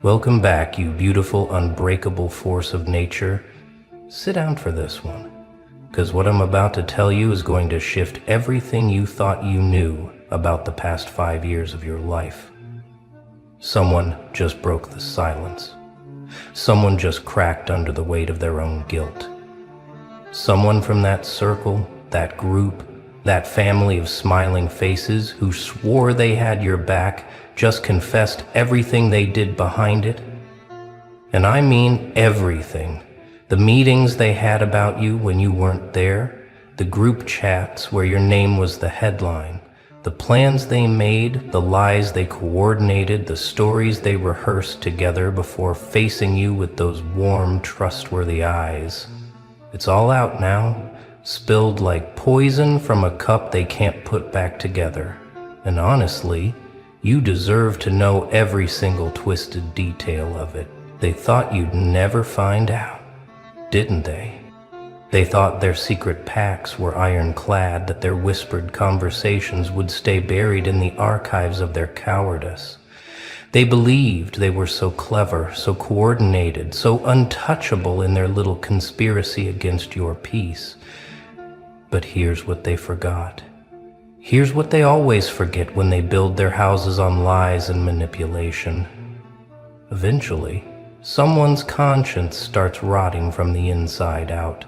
Welcome back, you beautiful, unbreakable force of nature. Sit down for this one, because what I'm about to tell you is going to shift everything you thought you knew about the past 5 years of your life. Someone just broke the silence. Someone just cracked under the weight of their own guilt. Someone from that circle, that group, that family of smiling faces who swore they had your back just confessed everything they did behind it. And I mean everything. The meetings they had about you when you weren't there, the group chats where your name was the headline, the plans they made, the lies they coordinated, the stories they rehearsed together before facing you with those warm, trustworthy eyes. It's all out now, spilled like poison from a cup they can't put back together. And honestly, you deserve to know every single twisted detail of it. They thought you'd never find out, didn't they? They thought their secret pacts were ironclad, that their whispered conversations would stay buried in the archives of their cowardice. They believed they were so clever, so coordinated, so untouchable in their little conspiracy against your peace. But here's what they forgot. Here's what they always forget when they build their houses on lies and manipulation. Eventually, someone's conscience starts rotting from the inside out.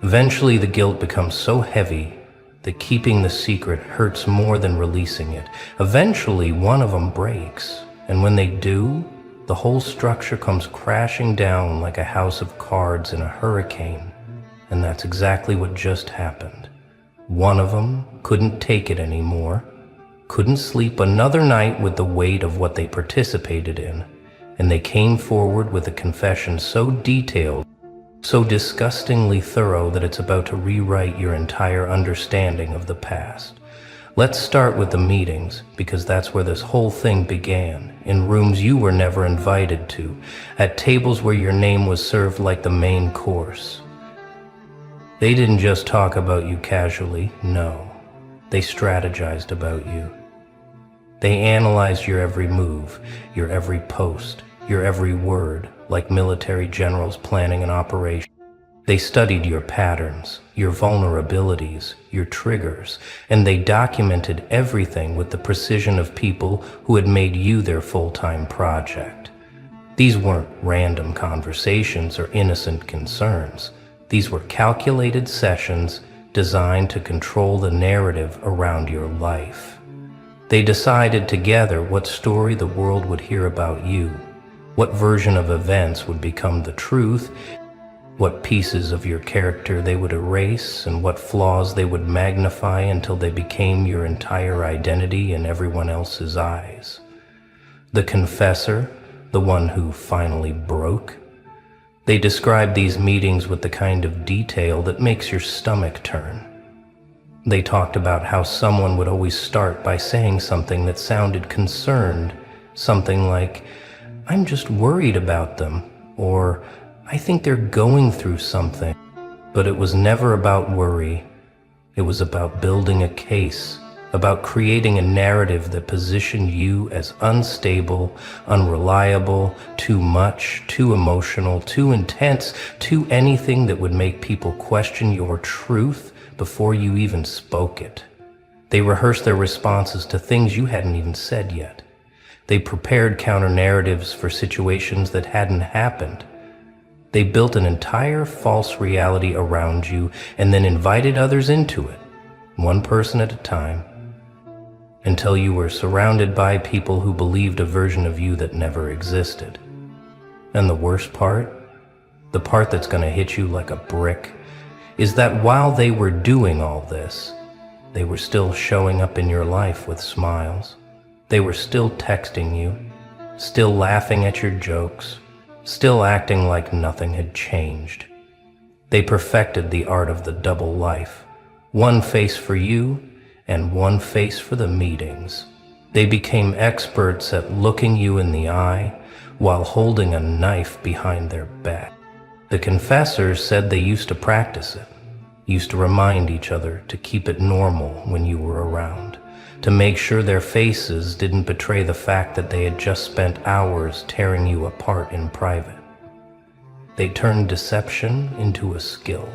Eventually, the guilt becomes so heavy that keeping the secret hurts more than releasing it. Eventually, one of them breaks, and when they do, the whole structure comes crashing down like a house of cards in a hurricane. And that's exactly what just happened. One of them couldn't take it anymore, couldn't sleep another night with the weight of what they participated in, and they came forward with a confession so detailed, so disgustingly thorough that it's about to rewrite your entire understanding of the past. Let's start with the meetings, because that's where this whole thing began, in rooms you were never invited to, at tables where your name was served like the main course. They didn't just talk about you casually, no. They strategized about you. They analyzed your every move, your every post, your every word, like military generals planning an operation. They studied your patterns, your vulnerabilities, your triggers, and they documented everything with the precision of people who had made you their full-time project. These weren't random conversations or innocent concerns. These were calculated sessions designed to control the narrative around your life. They decided together what story the world would hear about you, what version of events would become the truth, what pieces of your character they would erase, and what flaws they would magnify until they became your entire identity in everyone else's eyes. The confessor, the one who finally broke. They described these meetings with the kind of detail that makes your stomach turn. They talked about how someone would always start by saying something that sounded concerned, something like, "I'm just worried about them," or "I think they're going through something." But it was never about worry. It was about building a case, about creating a narrative that positioned you as unstable, unreliable, too much, too emotional, too intense, too anything that would make people question your truth before you even spoke it. They rehearsed their responses to things you hadn't even said yet. They prepared counter-narratives for situations that hadn't happened. They built an entire false reality around you and then invited others into it, one person at a time, until you were surrounded by people who believed a version of you that never existed. And the worst part, the part that's going to hit you like a brick, is that while they were doing all this, they were still showing up in your life with smiles. They were still texting you, still laughing at your jokes, still acting like nothing had changed. They perfected the art of the double life, one face for you and one face for the meetings. They became experts at looking you in the eye while holding a knife behind their back. The confessors said they used to practice it, used to remind each other to keep it normal when you were around, to make sure their faces didn't betray the fact that they had just spent hours tearing you apart in private. They turned deception into a skill,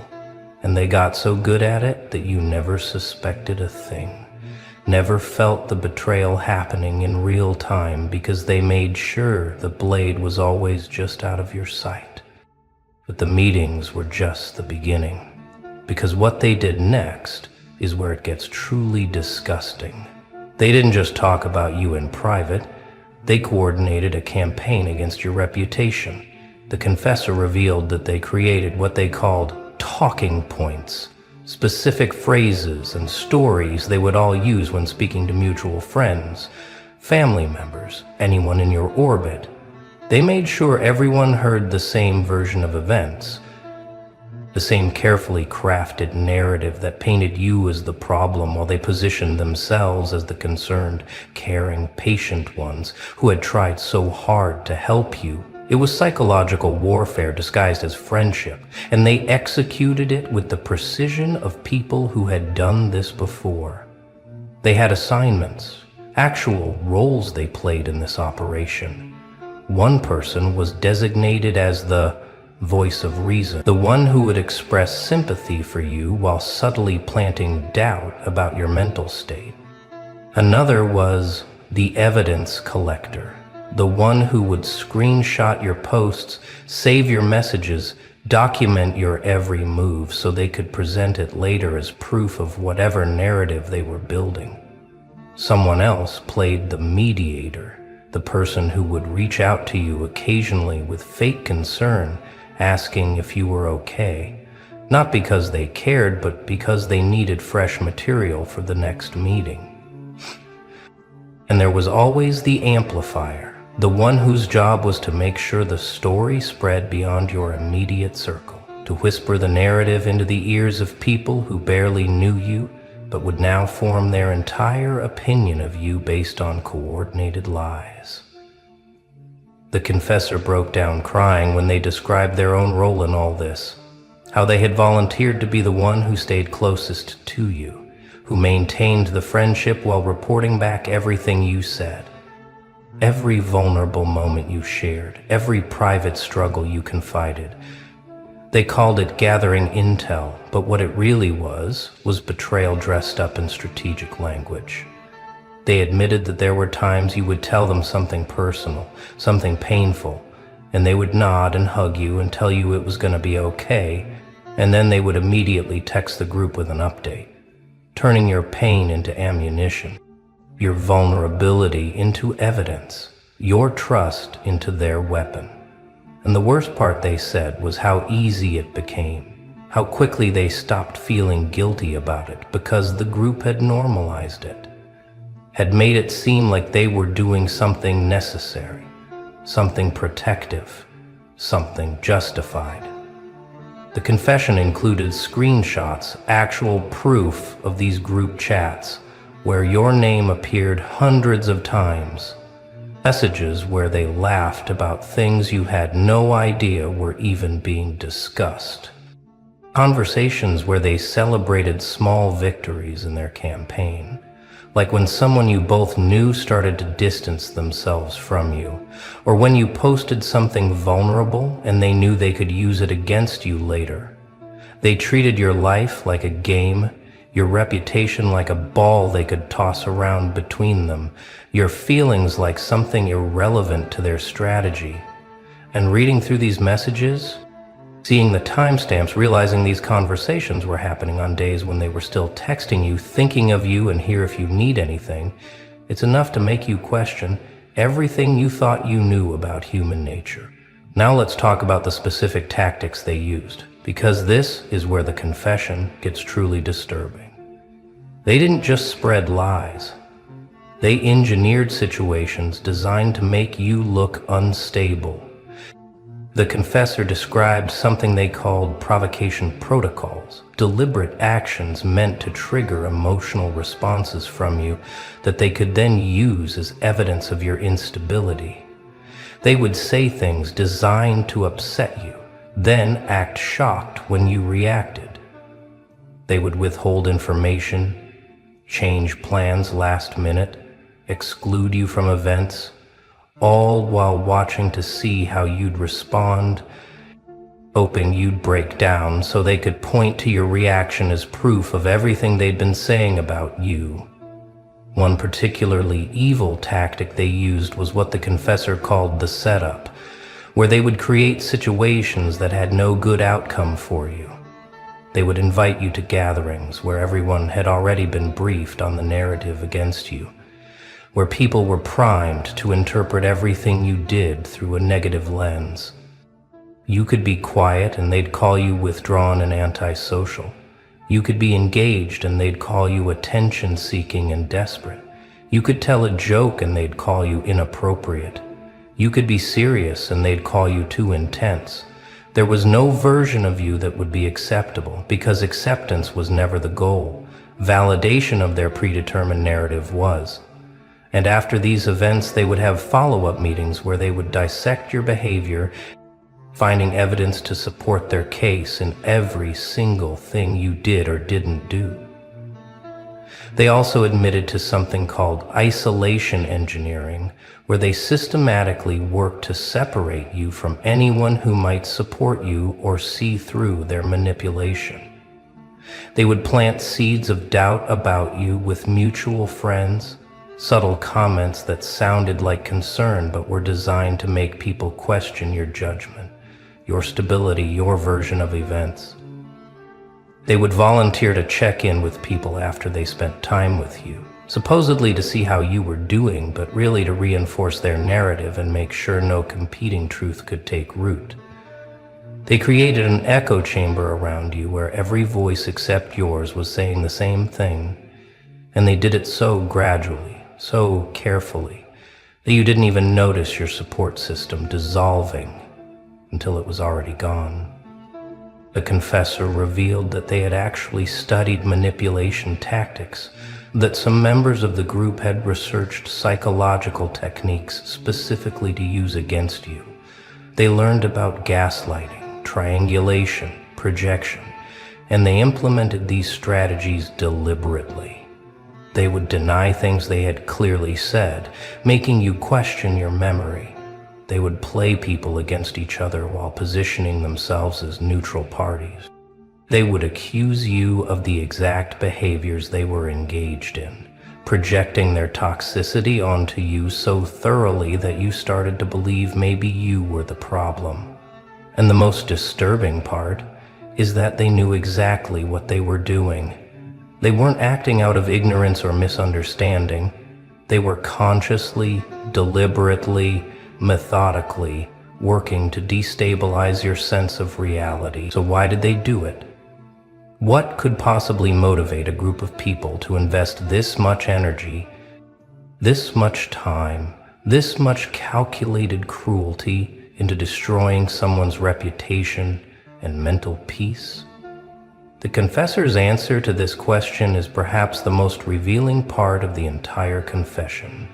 and they got so good at it that you never suspected a thing, never felt the betrayal happening in real time because they made sure the blade was always just out of your sight. But the meetings were just the beginning, because what they did next is where it gets truly disgusting. They didn't just talk about you in private, they coordinated a campaign against your reputation. The confessor revealed that they created what they called talking points, specific phrases and stories they would all use when speaking to mutual friends, family members, anyone in your orbit. They made sure everyone heard the same version of events, the same carefully crafted narrative that painted you as the problem while they positioned themselves as the concerned, caring, patient ones who had tried so hard to help you. It was psychological warfare disguised as friendship, and they executed it with the precision of people who had done this before. They had assignments, actual roles they played in this operation. One person was designated as the voice of reason, the one who would express sympathy for you while subtly planting doubt about your mental state. Another was the evidence collector, the one who would screenshot your posts, save your messages, document your every move so they could present it later as proof of whatever narrative they were building. Someone else played the mediator, the person who would reach out to you occasionally with fake concern, asking if you were okay, not because they cared, but because they needed fresh material for the next meeting. And there was always the amplifier, the one whose job was to make sure the story spread beyond your immediate circle, to whisper the narrative into the ears of people who barely knew you, but would now form their entire opinion of you based on coordinated lies. The confessor broke down crying when they described their own role in all this, how they had volunteered to be the one who stayed closest to you, who maintained the friendship while reporting back everything you said, every vulnerable moment you shared, every private struggle you confided. They called it gathering intel, but what it really was betrayal dressed up in strategic language. They admitted that there were times you would tell them something personal, something painful, and they would nod and hug you and tell you it was going to be okay, and then they would immediately text the group with an update, turning your pain into ammunition, your vulnerability into evidence, your trust into their weapon. And the worst part, they said, was how easy it became, how quickly they stopped feeling guilty about it because the group had normalized it, had made it seem like they were doing something necessary, something protective, something justified. The confession included screenshots, actual proof of these group chats, where your name appeared hundreds of times, messages where they laughed about things you had no idea were even being discussed, conversations where they celebrated small victories in their campaign, like when someone you both knew started to distance themselves from you, or when you posted something vulnerable and they knew they could use it against you later. They treated your life like a game, your reputation like a ball they could toss around between them, your feelings like something irrelevant to their strategy. And reading through these messages, seeing the timestamps, realizing these conversations were happening on days when they were still texting you, thinking of you and here if you need anything, it's enough to make you question everything you thought you knew about human nature. Now let's talk about the specific tactics they used, because this is where the confession gets truly disturbing. They didn't just spread lies. They engineered situations designed to make you look unstable. The confessor described something they called provocation protocols, deliberate actions meant to trigger emotional responses from you that they could then use as evidence of your instability. They would say things designed to upset you, then act shocked when you reacted. They would withhold information, change plans last minute, exclude you from events, all while watching to see how you'd respond, hoping you'd break down so they could point to your reaction as proof of everything they'd been saying about you. One particularly evil tactic they used was what the confessor called the setup, where they would create situations that had no good outcome for you. They would invite you to gatherings where everyone had already been briefed on the narrative against you, where people were primed to interpret everything you did through a negative lens. You could be quiet and they'd call you withdrawn and antisocial. You could be engaged and they'd call you attention-seeking and desperate. You could tell a joke and they'd call you inappropriate. You could be serious and they'd call you too intense. There was no version of you that would be acceptable, because acceptance was never the goal. Validation of their predetermined narrative was. And after these events, they would have follow-up meetings where they would dissect your behavior, finding evidence to support their case in every single thing you did or didn't do. They also admitted to something called isolation engineering, where they systematically worked to separate you from anyone who might support you or see through their manipulation. They would plant seeds of doubt about you with mutual friends, subtle comments that sounded like concern but were designed to make people question your judgment, your stability, your version of events. They would volunteer to check in with people after they spent time with you, supposedly to see how you were doing, but really to reinforce their narrative and make sure no competing truth could take root. They created an echo chamber around you where every voice except yours was saying the same thing, and they did it so gradually, so carefully, that you didn't even notice your support system dissolving until it was already gone. The confessor revealed that they had actually studied manipulation tactics, that some members of the group had researched psychological techniques specifically to use against you. They learned about gaslighting, triangulation, projection, and they implemented these strategies deliberately. They would deny things they had clearly said, making you question your memory. They would play people against each other while positioning themselves as neutral parties. They would accuse you of the exact behaviors they were engaged in, projecting their toxicity onto you so thoroughly that you started to believe maybe you were the problem. And the most disturbing part is that they knew exactly what they were doing. They weren't acting out of ignorance or misunderstanding. They were consciously, deliberately, methodically working to destabilize your sense of reality. So why did they do it? What could possibly motivate a group of people to invest this much energy, this much time, this much calculated cruelty into destroying someone's reputation and mental peace? The confessor's answer to this question is perhaps the most revealing part of the entire confession.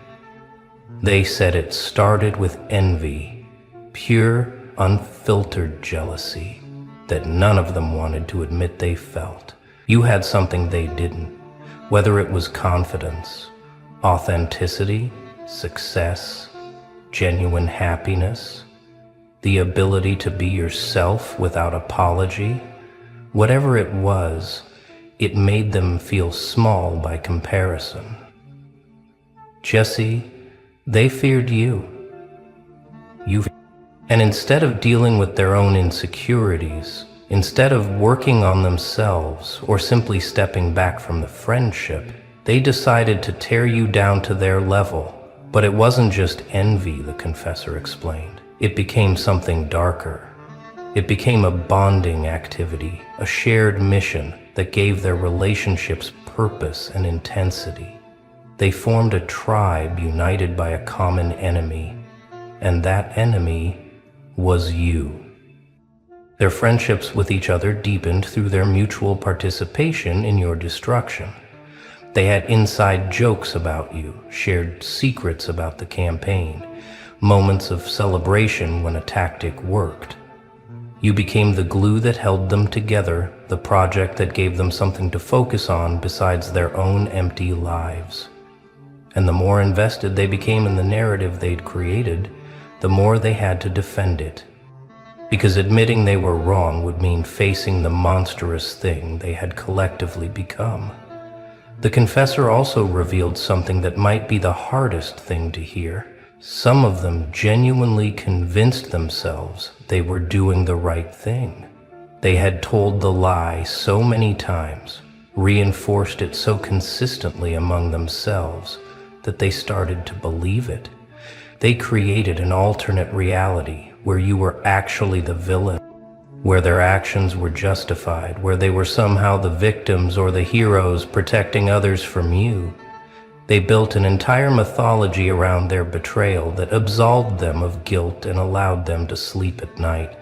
They said it started with envy, pure, unfiltered jealousy that none of them wanted to admit they felt. You had something they didn't, whether it was confidence, authenticity, success, genuine happiness, the ability to be yourself without apology. Whatever it was, it made them feel small by comparison. Jesse, they feared you. And instead of dealing with their own insecurities, instead of working on themselves or simply stepping back from the friendship, they decided to tear you down to their level. But it wasn't just envy, the confessor explained. It became something darker. It became a bonding activity, a shared mission that gave their relationships purpose and intensity. They formed a tribe united by a common enemy, and that enemy was you. Their friendships with each other deepened through their mutual participation in your destruction. They had inside jokes about you, shared secrets about the campaign, moments of celebration when a tactic worked. You became the glue that held them together, the project that gave them something to focus on besides their own empty lives. And the more invested they became in the narrative they'd created, the more they had to defend it. Because admitting they were wrong would mean facing the monstrous thing they had collectively become. The confessor also revealed something that might be the hardest thing to hear. Some of them genuinely convinced themselves they were doing the right thing. They had told the lie so many times, reinforced it so consistently among themselves, that they started to believe it. They created an alternate reality where you were actually the villain, where their actions were justified, where they were somehow the victims or the heroes protecting others from you. They built an entire mythology around their betrayal that absolved them of guilt and allowed them to sleep at night.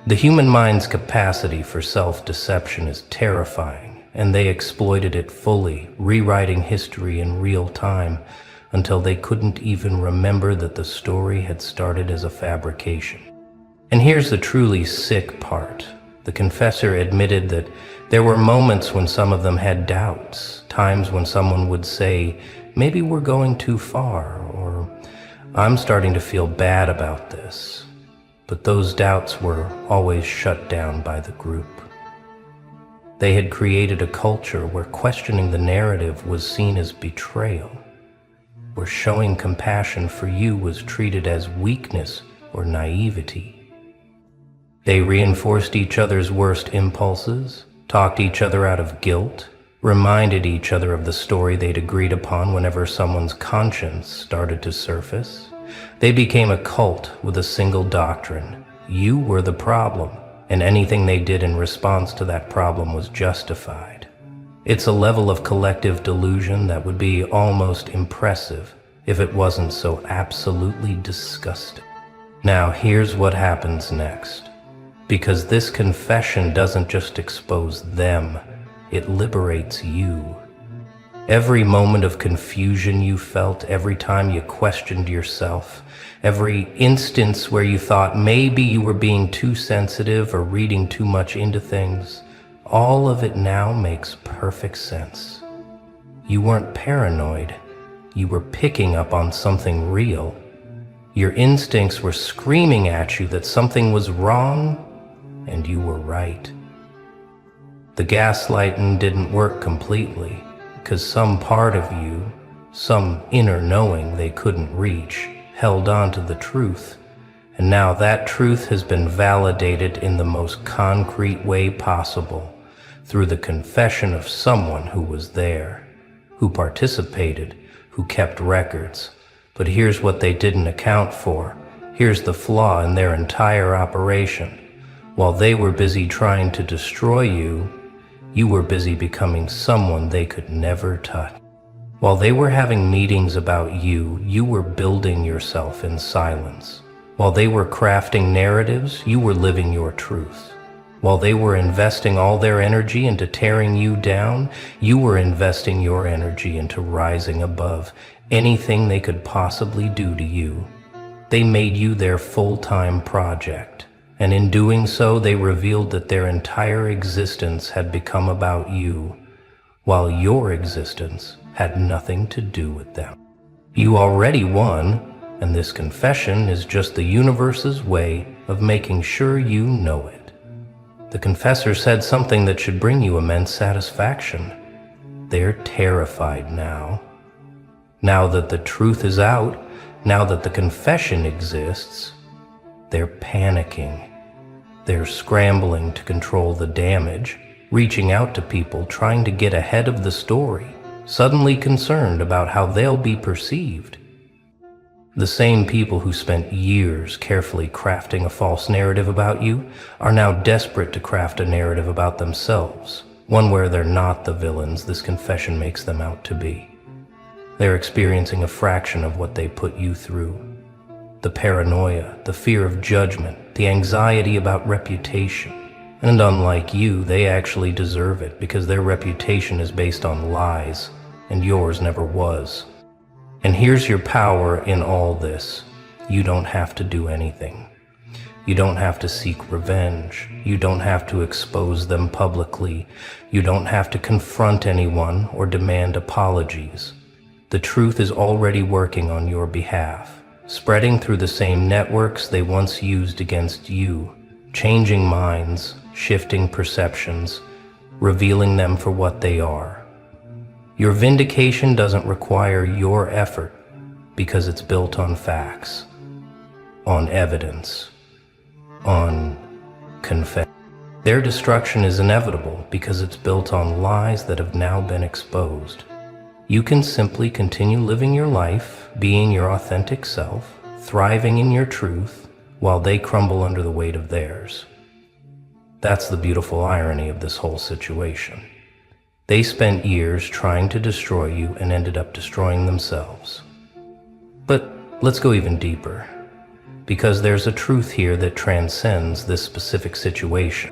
The human mind's capacity for self-deception is terrifying, and they exploited it fully, rewriting history in real time until they couldn't even remember that the story had started as a fabrication. And here's the truly sick part. The confessor admitted that there were moments when some of them had doubts, times when someone would say, maybe we're going too far, or I'm starting to feel bad about this. But those doubts were always shut down by the group. They had created a culture where questioning the narrative was seen as betrayal, where showing compassion for you was treated as weakness or naivety. They reinforced each other's worst impulses, talked each other out of guilt, reminded each other of the story they'd agreed upon whenever someone's conscience started to surface. They became a cult with a single doctrine. You were the problem, and anything they did in response to that problem was justified. It's a level of collective delusion that would be almost impressive if it wasn't so absolutely disgusting. Now here's what happens next. Because this confession doesn't just expose them, it liberates you. Every moment of confusion you felt, every time you questioned yourself, every instance where you thought maybe you were being too sensitive or reading too much into things, all of it now makes perfect sense. You weren't paranoid. You were picking up on something real. Your instincts were screaming at you that something was wrong, and you were right. The gaslighting didn't work completely, because some part of you, some inner knowing they couldn't reach, held on to the truth, and now that truth has been validated in the most concrete way possible, through the confession of someone who was there, who participated, who kept records. But here's what they didn't account for. Here's the flaw in their entire operation. While they were busy trying to destroy you, you were busy becoming someone they could never touch. While they were having meetings about you, you were building yourself in silence. While they were crafting narratives, you were living your truth. While they were investing all their energy into tearing you down, you were investing your energy into rising above anything they could possibly do to you. They made you their full-time project. And in doing so, they revealed that their entire existence had become about you, while your existence had nothing to do with them. You already won, and this confession is just the universe's way of making sure you know it. The confessor said something that should bring you immense satisfaction. They're terrified now. Now that the truth is out, now that the confession exists, they're panicking. They're scrambling to control the damage, reaching out to people trying to get ahead of the story, suddenly concerned about how they'll be perceived. The same people who spent years carefully crafting a false narrative about you are now desperate to craft a narrative about themselves, one where they're not the villains this confession makes them out to be. They're experiencing a fraction of what they put you through. The paranoia, the fear of judgment, the anxiety about reputation. And unlike you, they actually deserve it because their reputation is based on lies, and yours never was. And here's your power in all this. You don't have to do anything. You don't have to seek revenge. You don't have to expose them publicly. You don't have to confront anyone or demand apologies. The truth is already working on your behalf, spreading through the same networks they once used against you, changing minds, shifting perceptions, revealing them for what they are. Your vindication doesn't require your effort because it's built on facts, on evidence, on confession. Their destruction is inevitable because it's built on lies that have now been exposed. You can simply continue living your life, being your authentic self, thriving in your truth, while they crumble under the weight of theirs. That's the beautiful irony of this whole situation. They spent years trying to destroy you and ended up destroying themselves. But let's go even deeper, because there's a truth here that transcends this specific situation.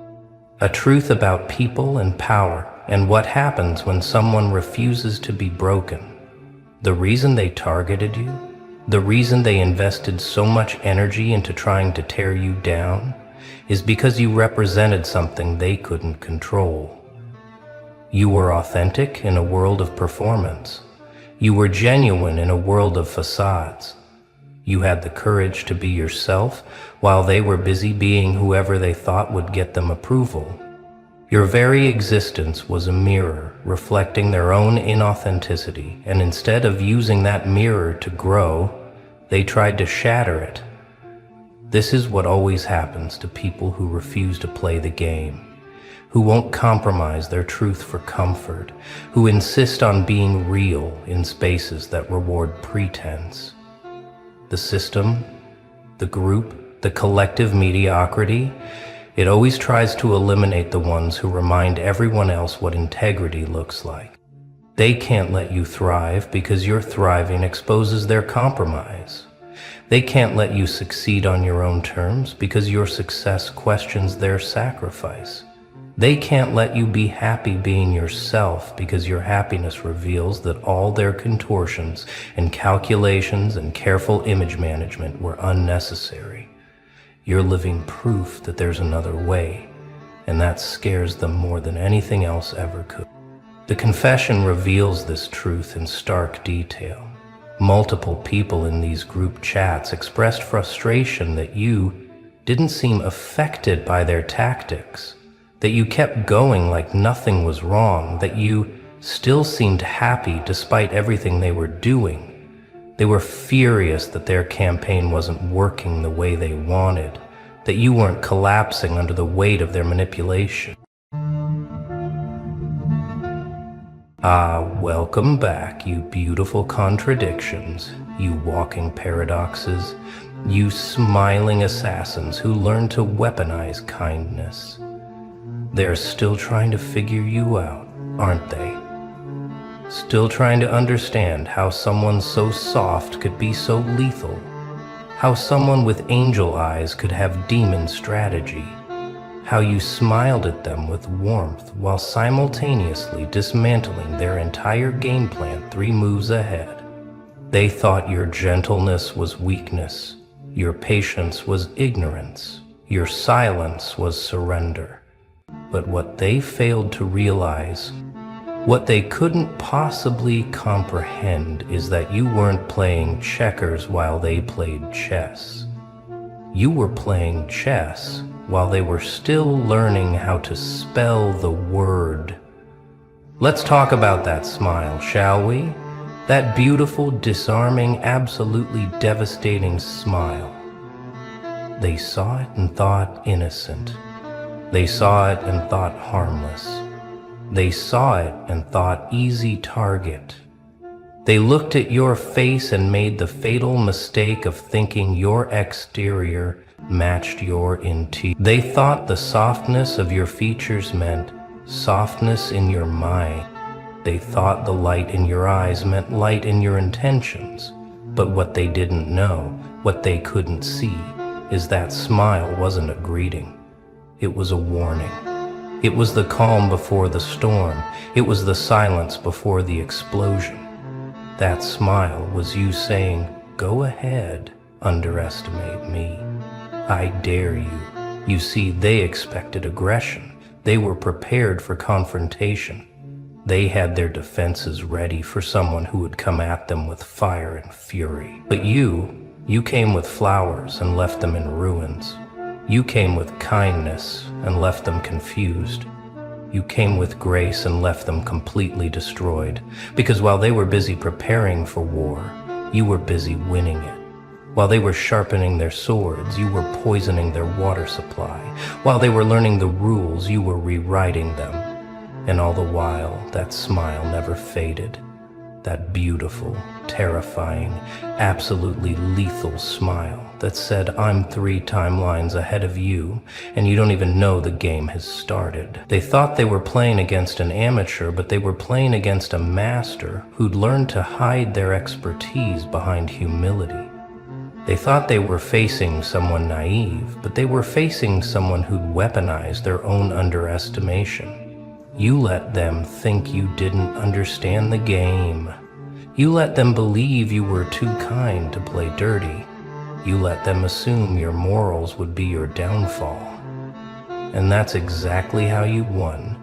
A truth about people and power and what happens when someone refuses to be broken. The reason they targeted you, the reason they invested so much energy into trying to tear you down, is because you represented something they couldn't control. You were authentic in a world of performance. You were genuine in a world of facades. You had the courage to be yourself while they were busy being whoever they thought would get them approval. Your very existence was a mirror reflecting their own inauthenticity, and instead of using that mirror to grow, they tried to shatter it. This is what always happens to people who refuse to play the game, who won't compromise their truth for comfort, who insist on being real in spaces that reward pretense. The system, the group, the collective mediocrity, it always tries to eliminate the ones who remind everyone else what integrity looks like. They can't let you thrive because your thriving exposes their compromise. They can't let you succeed on your own terms because your success questions their sacrifice. They can't let you be happy being yourself because your happiness reveals that all their contortions and calculations and careful image management were unnecessary. You're living proof that there's another way, and that scares them more than anything else ever could. The confession reveals this truth in stark detail. Multiple people in these group chats expressed frustration that you didn't seem affected by their tactics, that you kept going like nothing was wrong, that you still seemed happy despite everything they were doing. They were furious that their campaign wasn't working the way they wanted, that you weren't collapsing under the weight of their manipulation. Welcome back, you beautiful contradictions, you walking paradoxes, you smiling assassins who learn to weaponize kindness. They're still trying to figure you out, aren't they? Still trying to understand how someone so soft could be so lethal, how someone with angel eyes could have demon strategy, how you smiled at them with warmth while simultaneously dismantling their entire game plan 3 moves ahead. They thought your gentleness was weakness, your patience was ignorance, your silence was surrender. But what they failed to realize, what they couldn't possibly comprehend, is that you weren't playing checkers while they played chess. You were playing chess while they were still learning how to spell the word. Let's talk about that smile, shall we? That beautiful, disarming, absolutely devastating smile. They saw it and thought innocent. They saw it and thought harmless. They saw it and thought easy target. They looked at your face and made the fatal mistake of thinking your exterior matched your interior. They thought the softness of your features meant softness in your mind. They thought the light in your eyes meant light in your intentions. But what they didn't know, what they couldn't see, is that smile wasn't a greeting. It was a warning. It was the calm before the storm. It was the silence before the explosion. That smile was you saying, "Go ahead, underestimate me. I dare you. You see, they expected aggression. They were prepared for confrontation. They had their defenses ready for someone who would come at them with fire and fury. But you came with flowers and left them in ruins. You came with kindness and left them confused. You came with grace and left them completely destroyed. Because while they were busy preparing for war, you were busy winning it. While they were sharpening their swords, you were poisoning their water supply. While they were learning the rules, you were rewriting them. And all the while, that smile never faded. That beautiful, terrifying, absolutely lethal smile that said, I'm 3 timelines ahead of you, and you don't even know the game has started. They thought they were playing against an amateur, but they were playing against a master who'd learned to hide their expertise behind humility. They thought they were facing someone naive, but they were facing someone who'd weaponized their own underestimation. You let them think you didn't understand the game. You let them believe you were too kind to play dirty. You let them assume your morals would be your downfall. And that's exactly how you won.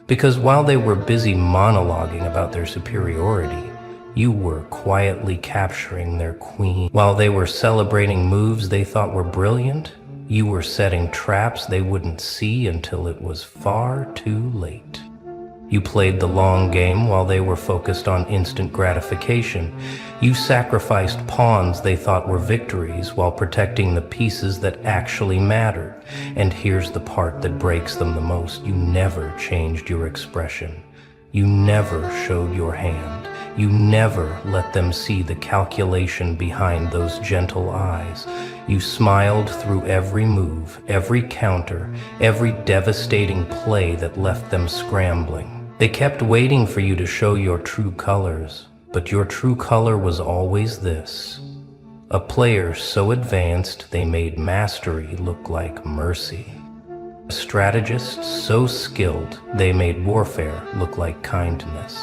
Because while they were busy monologuing about their superiority, you were quietly capturing their queen. While they were celebrating moves they thought were brilliant, you were setting traps they wouldn't see until it was far too late. You played the long game while they were focused on instant gratification. You sacrificed pawns they thought were victories while protecting the pieces that actually mattered. And here's the part that breaks them the most. You never changed your expression. You never showed your hand. You never let them see the calculation behind those gentle eyes. You smiled through every move, every counter, every devastating play that left them scrambling. They kept waiting for you to show your true colors, but your true color was always this: a player so advanced they made mastery look like mercy. A strategist so skilled they made warfare look like kindness.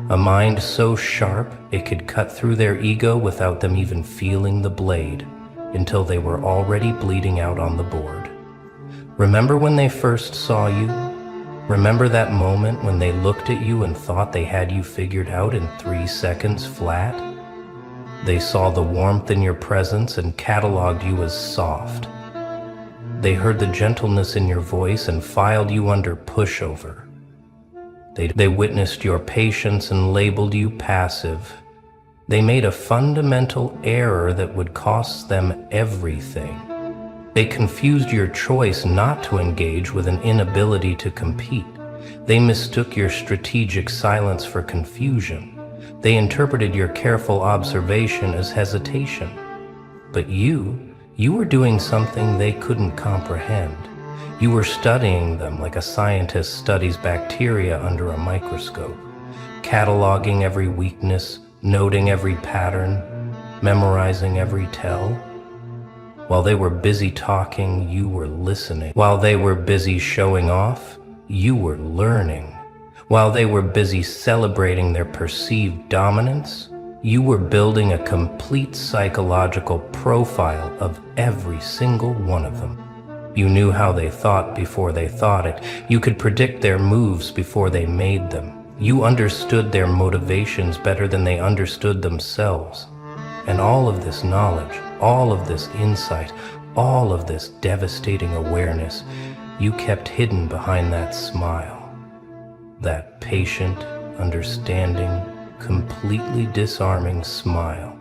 A mind so sharp it could cut through their ego without them even feeling the blade, until they were already bleeding out on the board. Remember when they first saw you? Remember that moment when they looked at you and thought they had you figured out in 3 seconds flat? They saw the warmth in your presence and cataloged you as soft. They heard the gentleness in your voice and filed you under pushover. They witnessed your patience and labeled you passive. They made a fundamental error that would cost them everything. They confused your choice not to engage with an inability to compete. They mistook your strategic silence for confusion. They interpreted your careful observation as hesitation. But you were doing something they couldn't comprehend. You were studying them like a scientist studies bacteria under a microscope, cataloging every weakness, noting every pattern, memorizing every tell. While they were busy talking, you were listening. While they were busy showing off, you were learning. While they were busy celebrating their perceived dominance, you were building a complete psychological profile of every single one of them. You knew how they thought before they thought it. You could predict their moves before they made them. You understood their motivations better than they understood themselves. And all of this knowledge, all of this insight, all of this devastating awareness, you kept hidden behind that smile. That patient, understanding, completely disarming smile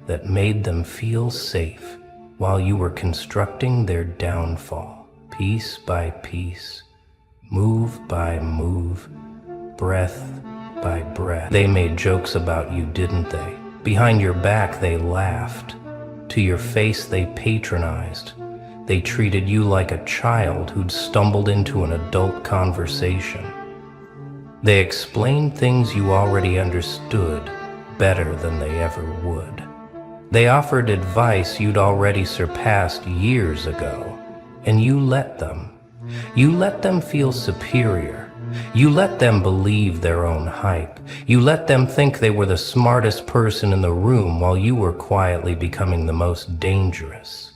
that made them feel safe while you were constructing their downfall, piece by piece, move by move, breath by breath. They made jokes about you, didn't they? Behind your back they laughed. To your face they patronized. They treated you like a child who'd stumbled into an adult conversation. They explained things you already understood better than they ever would. They offered advice you'd already surpassed years ago, and you let them. You let them feel superior. You let them believe their own hype. You let them think they were the smartest person in the room while you were quietly becoming the most dangerous.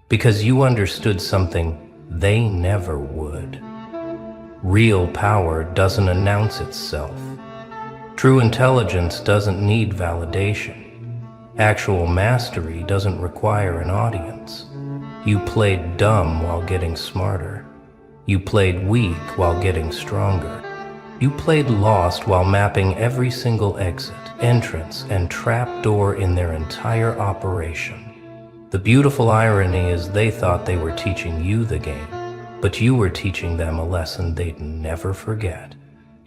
because you understood something they never would. Real power doesn't announce itself. True intelligence doesn't need validation. Actual mastery doesn't require an audience. You played dumb while getting smarter. You played weak while getting stronger. You played lost while mapping every single exit, entrance, and trap door in their entire operation. The beautiful irony is they thought they were teaching you the game, but you were teaching them a lesson they'd never forget.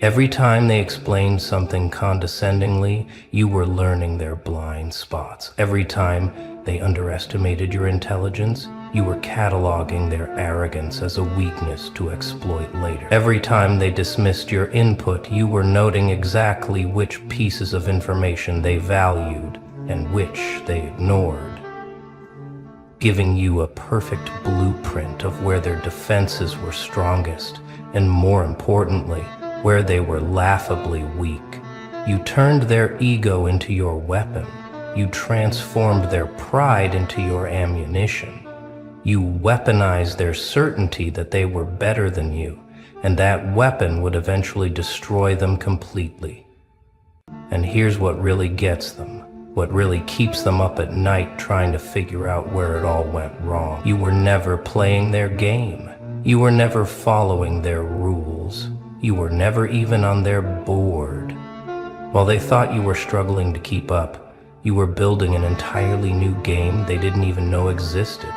Every time they explained something condescendingly, you were learning their blind spots. Every time they underestimated your intelligence, you were cataloging their arrogance as a weakness to exploit later. Every time they dismissed your input, you were noting exactly which pieces of information they valued and which they ignored, giving you a perfect blueprint of where their defenses were strongest, and more importantly, where they were laughably weak. You turned their ego into your weapon. You transformed their pride into your ammunition. You weaponized their certainty that they were better than you, and that weapon would eventually destroy them completely. And here's what really gets them, what really keeps them up at night trying to figure out where it all went wrong. You were never playing their game. You were never following their rules. You were never even on their board. While they thought you were struggling to keep up, you were building an entirely new game they didn't even know existed.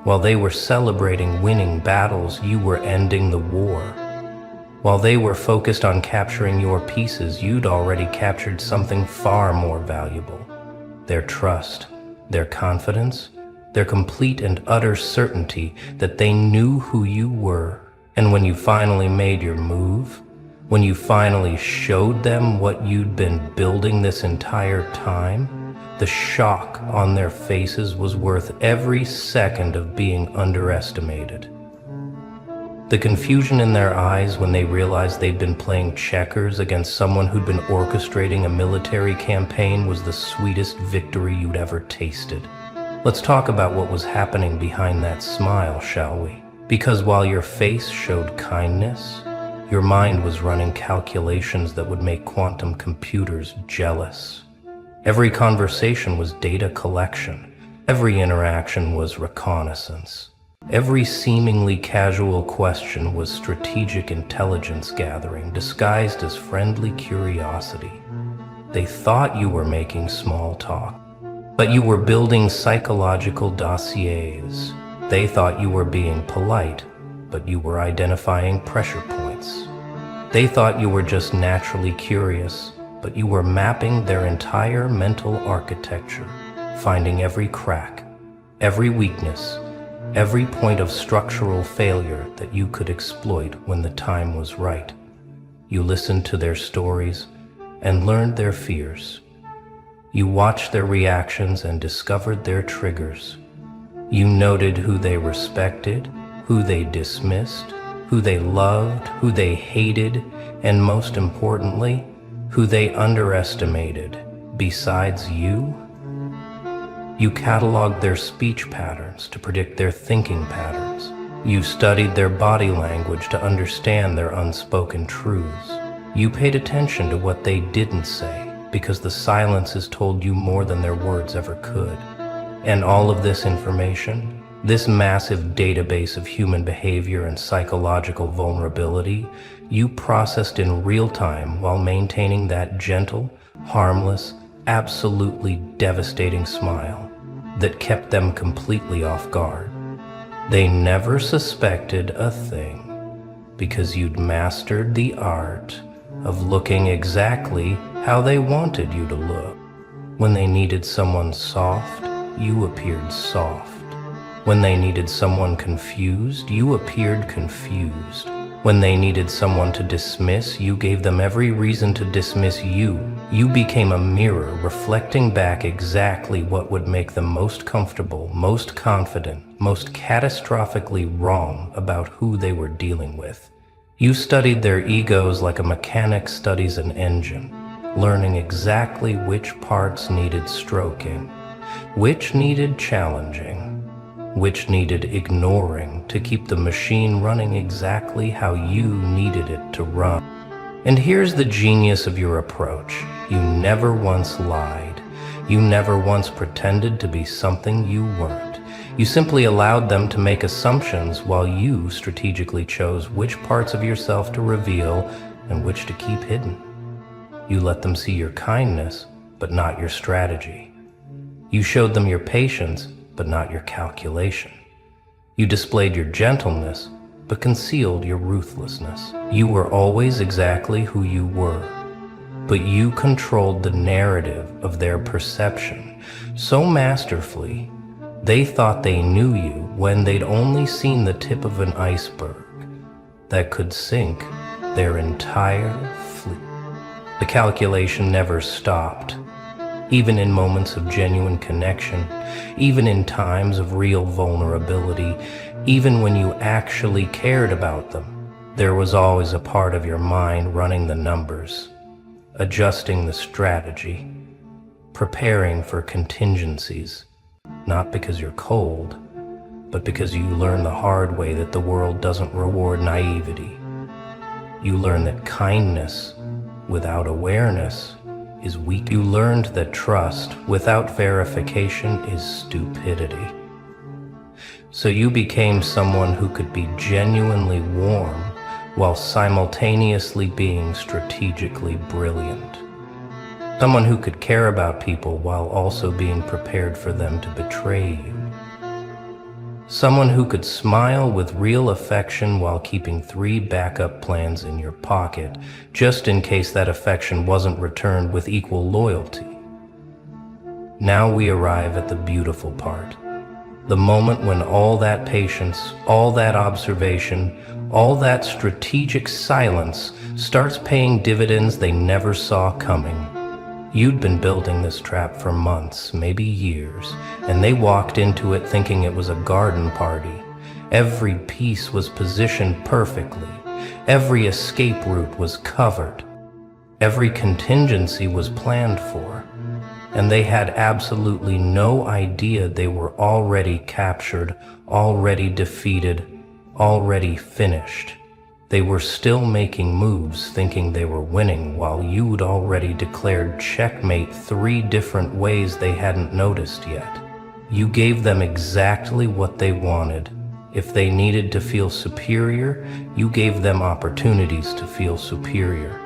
While they were celebrating winning battles, you were ending the war. While they were focused on capturing your pieces, you'd already captured something far more valuable. Their trust, their confidence, their complete and utter certainty that they knew who you were. And when you finally made your move, when you finally showed them what you'd been building this entire time, the shock on their faces was worth every second of being underestimated. The confusion in their eyes when they realized they'd been playing checkers against someone who'd been orchestrating a military campaign was the sweetest victory you'd ever tasted. Let's talk about what was happening behind that smile, shall we? Because while your face showed kindness, your mind was running calculations that would make quantum computers jealous. Every conversation was data collection. Every interaction was reconnaissance. Every seemingly casual question was strategic intelligence gathering, disguised as friendly curiosity. They thought you were making small talk, but you were building psychological dossiers. They thought you were being polite, but you were identifying pressure points. They thought you were just naturally curious, but you were mapping their entire mental architecture, finding every crack, every weakness, every point of structural failure that you could exploit when the time was right. You listened to their stories and learned their fears. You watched their reactions and discovered their triggers. You noted who they respected, who they dismissed, who they loved, who they hated, and most importantly, who they underestimated. Besides you, you cataloged their speech patterns to predict their thinking patterns. You studied their body language to understand their unspoken truths. You paid attention to what they didn't say, because the silences told you more than their words ever could. And all of this information, this massive database of human behavior and psychological vulnerability, you processed in real time while maintaining that gentle, harmless, absolutely devastating smile that kept them completely off guard. They never suspected a thing, because you'd mastered the art of looking exactly how they wanted you to look. When they needed someone soft, you appeared soft. When they needed someone confused, you appeared confused. When they needed someone to dismiss, you gave them every reason to dismiss you. You became a mirror reflecting back exactly what would make them most comfortable, most confident, most catastrophically wrong about who they were dealing with. You studied their egos like a mechanic studies an engine, learning exactly which parts needed stroking, which needed challenging, which needed ignoring to keep the machine running exactly how you needed it to run. And here's the genius of your approach. You never once lied. You never once pretended to be something you weren't. You simply allowed them to make assumptions while you strategically chose which parts of yourself to reveal and which to keep hidden. You let them see your kindness, but not your strategy. You showed them your patience, but not your calculation. You displayed your gentleness, but concealed your ruthlessness. You were always exactly who you were, but you controlled the narrative of their perception so masterfully, they thought they knew you when they'd only seen the tip of an iceberg that could sink their entire fleet. The calculation never stopped. Even in moments of genuine connection, even in times of real vulnerability, even when you actually cared about them, there was always a part of your mind running the numbers, adjusting the strategy, preparing for contingencies, not because you're cold, but because you learn the hard way that the world doesn't reward naivety. You learn that kindness without awareness is weak. You learned that trust without verification is stupidity. So you became someone who could be genuinely warm while simultaneously being strategically brilliant. Someone who could care about people while also being prepared for them to betray you. Someone who could smile with real affection while keeping 3 backup plans in your pocket, just in case that affection wasn't returned with equal loyalty. Now we arrive at the beautiful part. The moment when all that patience, all that observation, all that strategic silence starts paying dividends they never saw coming. You'd been building this trap for months, maybe years, and they walked into it thinking it was a garden party. Every piece was positioned perfectly. Every escape route was covered. Every contingency was planned for. And they had absolutely no idea they were already captured, already defeated, already finished. They were still making moves thinking they were winning while you'd already declared checkmate 3 different ways they hadn't noticed yet. You gave them exactly what they wanted. If they needed to feel superior, you gave them opportunities to feel superior.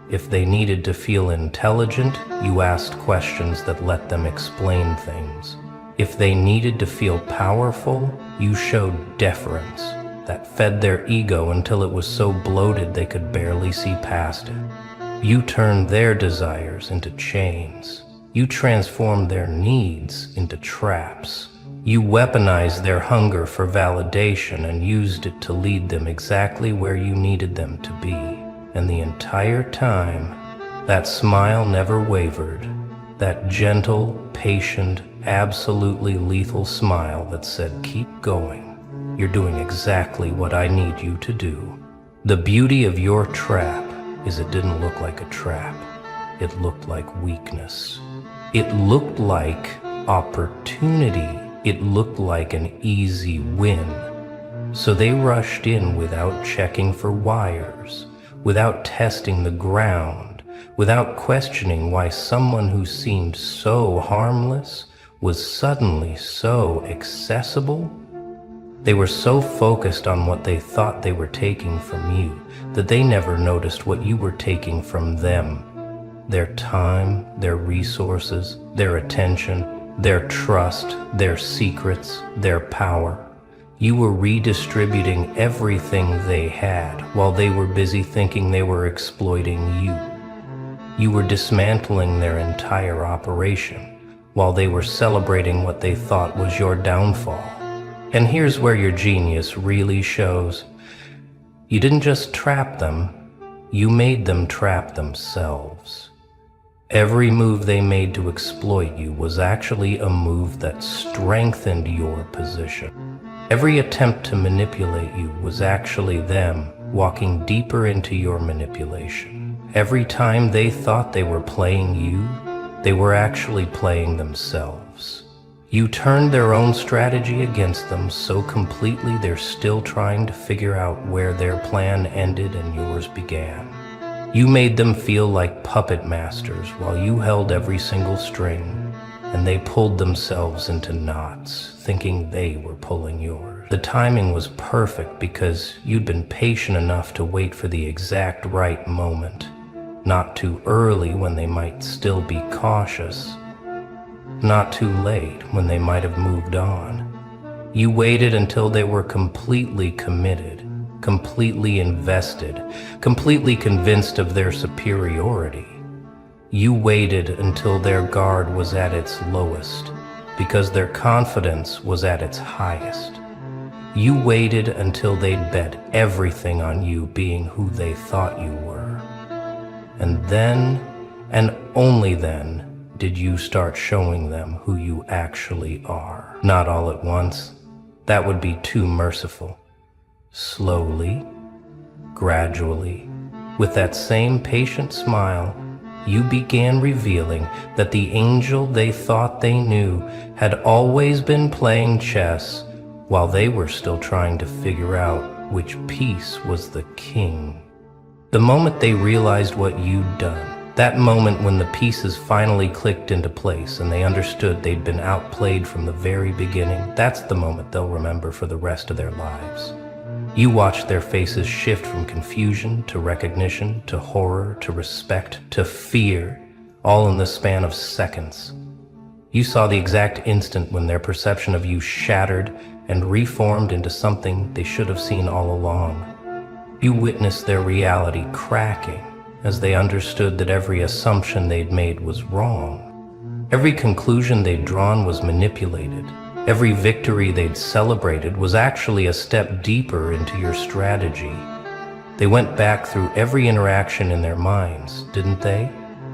If they needed to feel intelligent, you asked questions that let them explain things. If they needed to feel powerful, you showed deference that fed their ego until it was so bloated they could barely see past it. You turned their desires into chains. You transformed their needs into traps. You weaponized their hunger for validation and used it to lead them exactly where you needed them to be. And the entire time, that smile never wavered. That gentle, patient, absolutely lethal smile that said, "Keep going. You're doing exactly what I need you to do." The beauty of your trap is it didn't look like a trap. It looked like weakness. It looked like opportunity. It looked like an easy win. So they rushed in without checking for wires, without testing the ground, without questioning why someone who seemed so harmless was suddenly so accessible. They were so focused on what they thought they were taking from you that they never noticed what you were taking from them. Their time, their resources, their attention, their trust, their secrets, their power. You were redistributing everything they had while they were busy thinking they were exploiting you. You were dismantling their entire operation while they were celebrating what they thought was your downfall. And here's where your genius really shows. You didn't just trap them, you made them trap themselves. Every move they made to exploit you was actually a move that strengthened your position. Every attempt to manipulate you was actually them walking deeper into your manipulation. Every time they thought they were playing you, they were actually playing themselves. You turned their own strategy against them so completely they're still trying to figure out where their plan ended and yours began. You made them feel like puppet masters while you held every single string, and they pulled themselves into knots, thinking they were pulling yours. The timing was perfect because you'd been patient enough to wait for the exact right moment, not too early when they might still be cautious, not too late when they might have moved on. You waited until they were completely committed, completely invested, completely convinced of their superiority. You waited until their guard was at its lowest, because their confidence was at its highest. You waited until they'd bet everything on you being who they thought you were. And then, and only then, did you start showing them who you actually are. Not all at once. That would be too merciful. Slowly, gradually, with that same patient smile, you began revealing that the angel they thought they knew had always been playing chess while they were still trying to figure out which piece was the king. The moment they realized what you'd done, that moment when the pieces finally clicked into place and they understood they'd been outplayed from the very beginning, that's the moment they'll remember for the rest of their lives. You watched their faces shift from confusion to recognition to horror to respect to fear, all in the span of seconds. You saw the exact instant when their perception of you shattered and reformed into something they should have seen all along. You witnessed their reality cracking as they understood that every assumption they'd made was wrong. Every conclusion they'd drawn was manipulated. Every victory they'd celebrated was actually a step deeper into your strategy. They went back through every interaction in their minds, didn't they?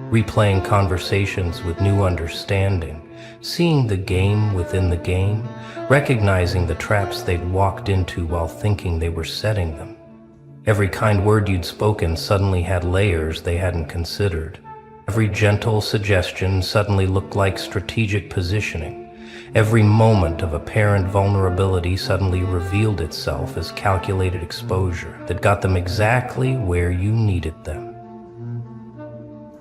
Replaying conversations with new understanding, seeing the game within the game, recognizing the traps they'd walked into while thinking they were setting them. Every kind word you'd spoken suddenly had layers they hadn't considered. Every gentle suggestion suddenly looked like strategic positioning. Every moment of apparent vulnerability suddenly revealed itself as calculated exposure that got them exactly where you needed them.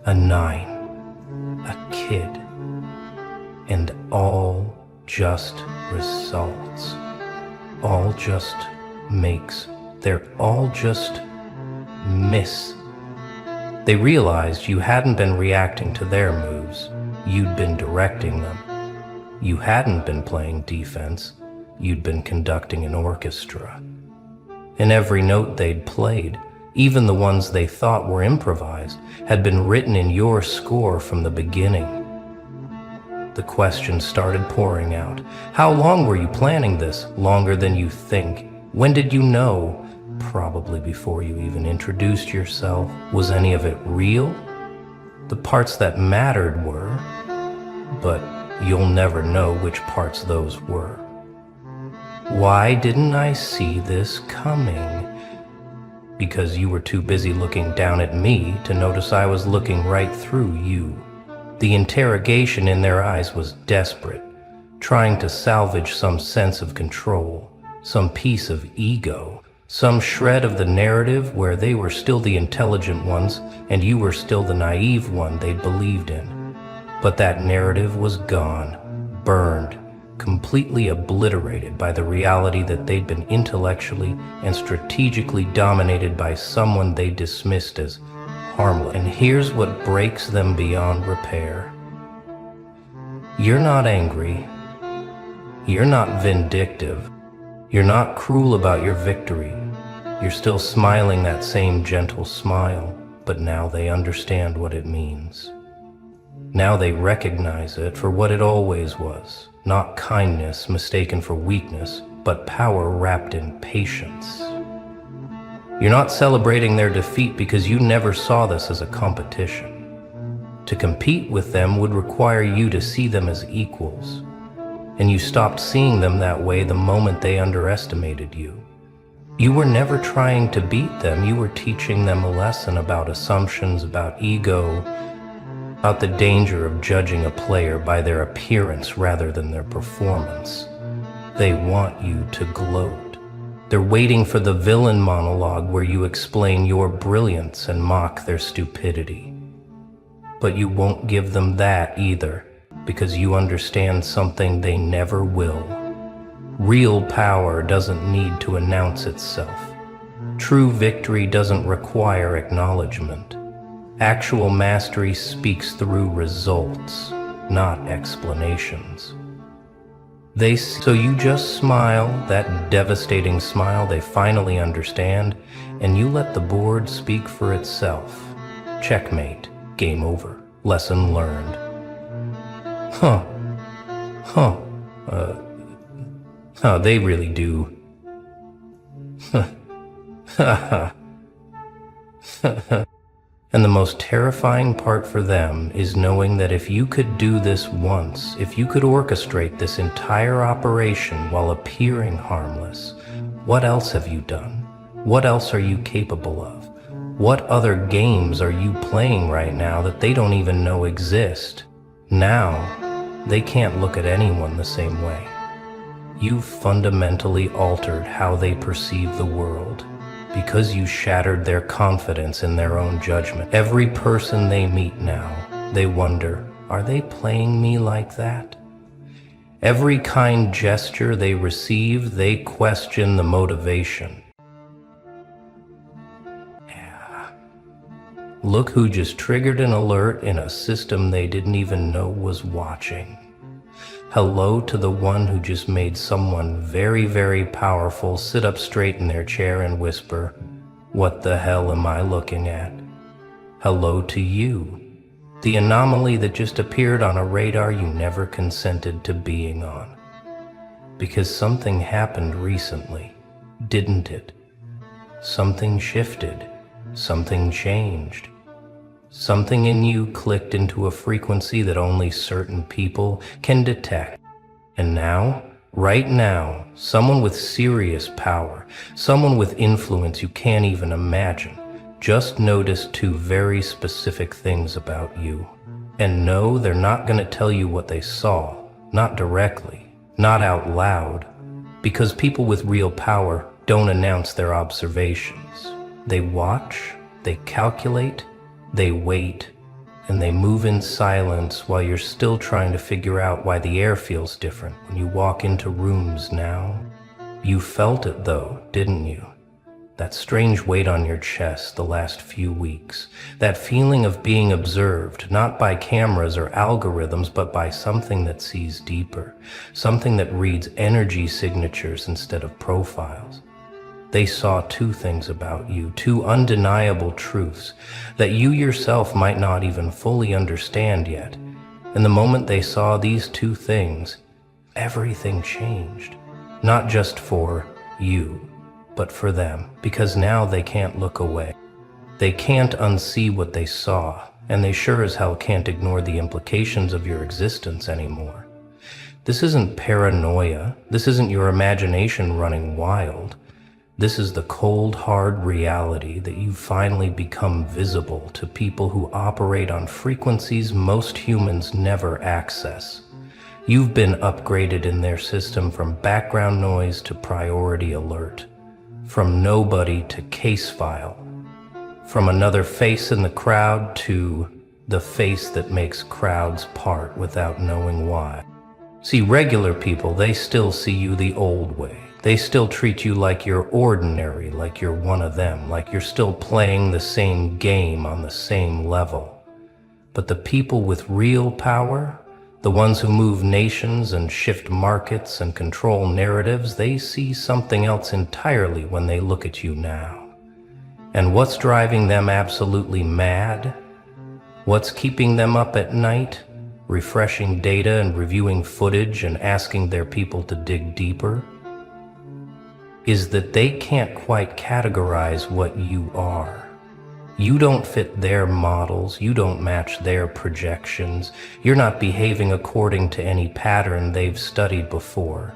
A 9, a kid, and all just results. All just makes. They're all just miss. They realized you hadn't been reacting to their moves, you'd been directing them. You hadn't been playing defense, you'd been conducting an orchestra. And every note they'd played, even the ones they thought were improvised, had been written in your score from the beginning. The questions started pouring out. How long were you planning this? Longer than you think. When did you know? Probably before you even introduced yourself. Was any of it real? The parts that mattered were, but you'll never know which parts those were. Why didn't I see this coming? Because you were too busy looking down at me to notice I was looking right through you. The interrogation in their eyes was desperate, trying to salvage some sense of control, some piece of ego, some shred of the narrative where they were still the intelligent ones and you were still the naive one they believed in. But that narrative was gone, burned, completely obliterated by the reality that they'd been intellectually and strategically dominated by someone they dismissed as harmless. And here's what breaks them beyond repair. You're not angry. You're not vindictive. You're not cruel about your victory. You're still smiling that same gentle smile, but now they understand what it means. Now they recognize it for what it always was, not kindness mistaken for weakness, but power wrapped in patience. You're not celebrating their defeat because you never saw this as a competition. To compete with them would require you to see them as equals. And you stopped seeing them that way the moment they underestimated you. You were never trying to beat them, you were teaching them a lesson about assumptions, about ego, about the danger of judging a player by their appearance rather than their performance. They want you to gloat. They're waiting for the villain monologue where you explain your brilliance and mock their stupidity. But you won't give them that either, because you understand something they never will. Real power doesn't need to announce itself. True victory doesn't require acknowledgement. Actual mastery speaks through results, not explanations. So you just smile, that devastating smile they finally understand, and you let the board speak for itself. Checkmate. Game over. Lesson learned. They really do. And the most terrifying part for them is knowing that if you could do this once, if you could orchestrate this entire operation while appearing harmless, what else have you done? What else are you capable of? What other games are you playing right now that they don't even know exist? Now, they can't look at anyone the same way. You've fundamentally altered how they perceive the world. Because you shattered their confidence in their own judgment. Every person they meet now, they wonder, are they playing me like that? Every kind gesture they receive, they question the motivation. Yeah. Look who just triggered an alert in a system they didn't even know was watching. Hello to the one who just made someone very, very powerful sit up straight in their chair and whisper, "What the hell am I looking at?" Hello to you, the anomaly that just appeared on a radar you never consented to being on. Because something happened recently, didn't it? Something shifted, something changed. Something in you clicked into a frequency that only certain people can detect. And now, right now, someone with serious power, someone with influence you can't even imagine, just noticed two very specific things about you. And no, they're not going to tell you what they saw, not directly, not out loud, because people with real power don't announce their observations. They watch, they calculate, they wait, and they move in silence while you're still trying to figure out why the air feels different when you walk into rooms now. You felt it though, didn't you? That strange weight on your chest the last few weeks. That feeling of being observed, not by cameras or algorithms, but by something that sees deeper. Something that reads energy signatures instead of profiles. They saw two things about you, two undeniable truths that you yourself might not even fully understand yet. And the moment they saw these two things, everything changed. Not just for you, but for them, because now they can't look away. They can't unsee what they saw, and they sure as hell can't ignore the implications of your existence anymore. This isn't paranoia. This isn't your imagination running wild. This is the cold, hard reality that you've finally become visible to people who operate on frequencies most humans never access. You've been upgraded in their system from background noise to priority alert, from nobody to case file, from another face in the crowd to the face that makes crowds part without knowing why. See, regular people, they still see you the old way. They still treat you like you're ordinary, like you're one of them, like you're still playing the same game on the same level. But the people with real power, the ones who move nations and shift markets and control narratives, they see something else entirely when they look at you now. And what's driving them absolutely mad? What's keeping them up at night, refreshing data and reviewing footage and asking their people to dig deeper? Is that they can't quite categorize what you are. You don't fit their models, you don't match their projections, you're not behaving according to any pattern they've studied before.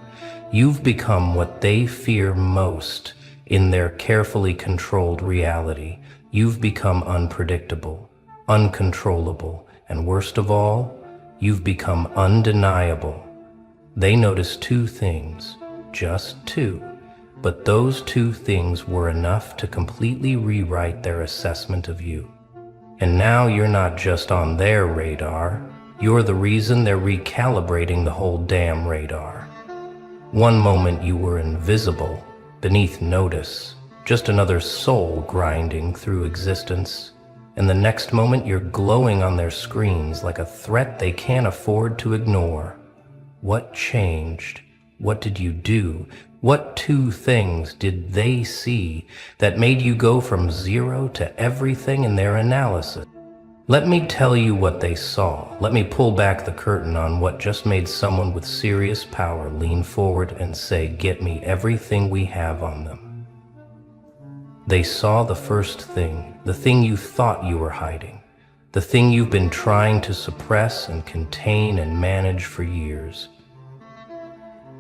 You've become what they fear most in their carefully controlled reality. You've become unpredictable, uncontrollable, And worst of all, you've become undeniable. They noticed two things, just two, but those two things were enough to completely rewrite their assessment of you. And now you're not just on their radar, you're the reason they're recalibrating the whole damn radar. One moment you were invisible, beneath notice, just another soul grinding through existence, and the next moment you're glowing on their screens like a threat they can't afford to ignore. What changed? What did you do? What two things did they see that made you go from zero to everything in their analysis? Let me tell you what they saw. Let me pull back the curtain on what just made someone with serious power lean forward and say, "Get me everything we have on them." They saw the first thing, the thing you thought you were hiding, the thing you've been trying to suppress and contain and manage for years.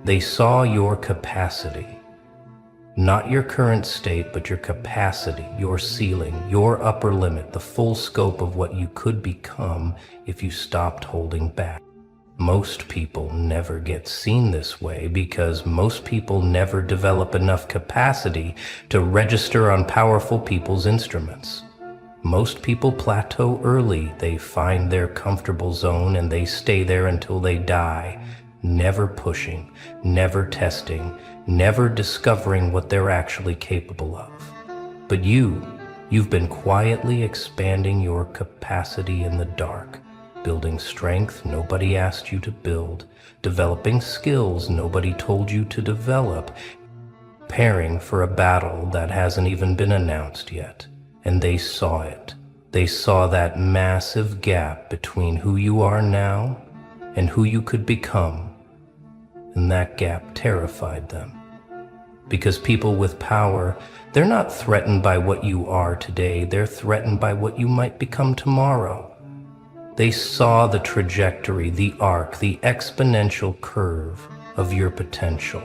They saw your capacity. Not your current state, but your capacity, your ceiling, your upper limit, the full scope of what you could become if you stopped holding back. Most people never get seen this way because most people never develop enough capacity to register on powerful people's instruments. Most people plateau early. They find their comfortable zone and they stay there until they die, never pushing, never testing, never discovering what they're actually capable of. But you've been quietly expanding your capacity in the dark, building strength nobody asked you to build, developing skills nobody told you to develop, preparing for a battle that hasn't even been announced yet. And they saw it. They saw that massive gap between who you are now and who you could become. And that gap terrified them. Because people with power, they're not threatened by what you are today, they're threatened by what you might become tomorrow. They saw the trajectory, the arc, the exponential curve of your potential,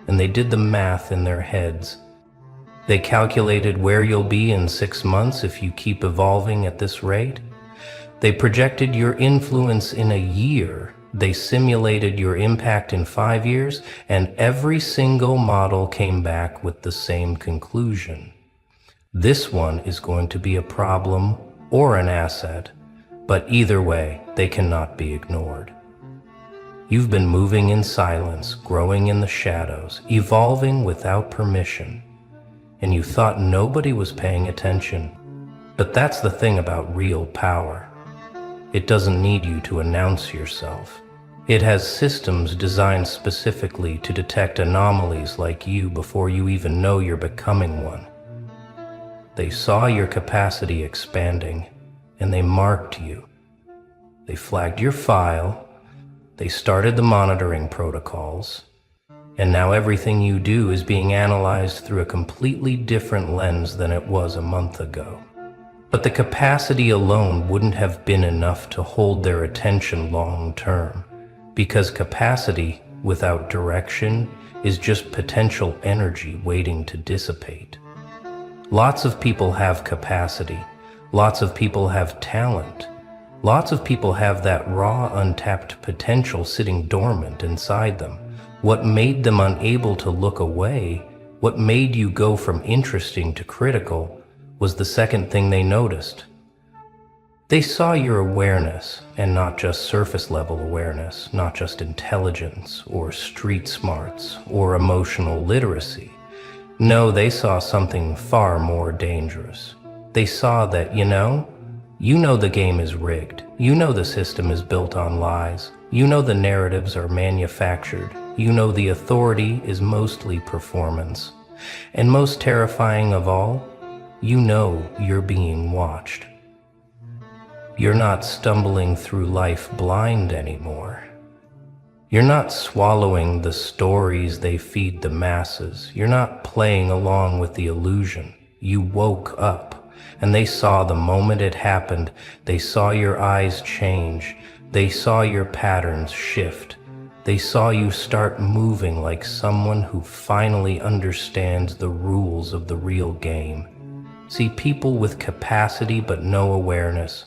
and they did the math in their heads. They calculated where you'll be in 6 months if you keep evolving at this rate. They projected your influence in a year. They simulated your impact in 5 years, and every single model came back with the same conclusion. This one is going to be a problem or an asset, but either way, they cannot be ignored. You've been moving in silence, growing in the shadows, evolving without permission, and you thought nobody was paying attention. But that's the thing about real power. It doesn't need you to announce yourself. It has systems designed specifically to detect anomalies like you before you even know you're becoming one. They saw your capacity expanding, and they marked you. They flagged your file, they started the monitoring protocols, and now everything you do is being analyzed through a completely different lens than it was a month ago. But the capacity alone wouldn't have been enough to hold their attention long term, because capacity without direction is just potential energy waiting to dissipate. Lots of people have capacity, lots of people have talent, lots of people have that raw, untapped potential sitting dormant inside them. What made them unable to look away, what made you go from interesting to critical, was the second thing they noticed. They saw your awareness, and not just surface-level awareness, not just intelligence or street smarts or emotional literacy. No, they saw something far more dangerous. They saw that, you know the game is rigged. You know the system is built on lies. You know the narratives are manufactured. You know the authority is mostly performance. And most terrifying of all, you know you're being watched. You're not stumbling through life blind anymore. You're not swallowing the stories they feed the masses. You're not playing along with the illusion. You woke up, and they saw the moment it happened. They saw your eyes change. They saw your patterns shift. They saw you start moving like someone who finally understands the rules of the real game. See, people with capacity but no awareness,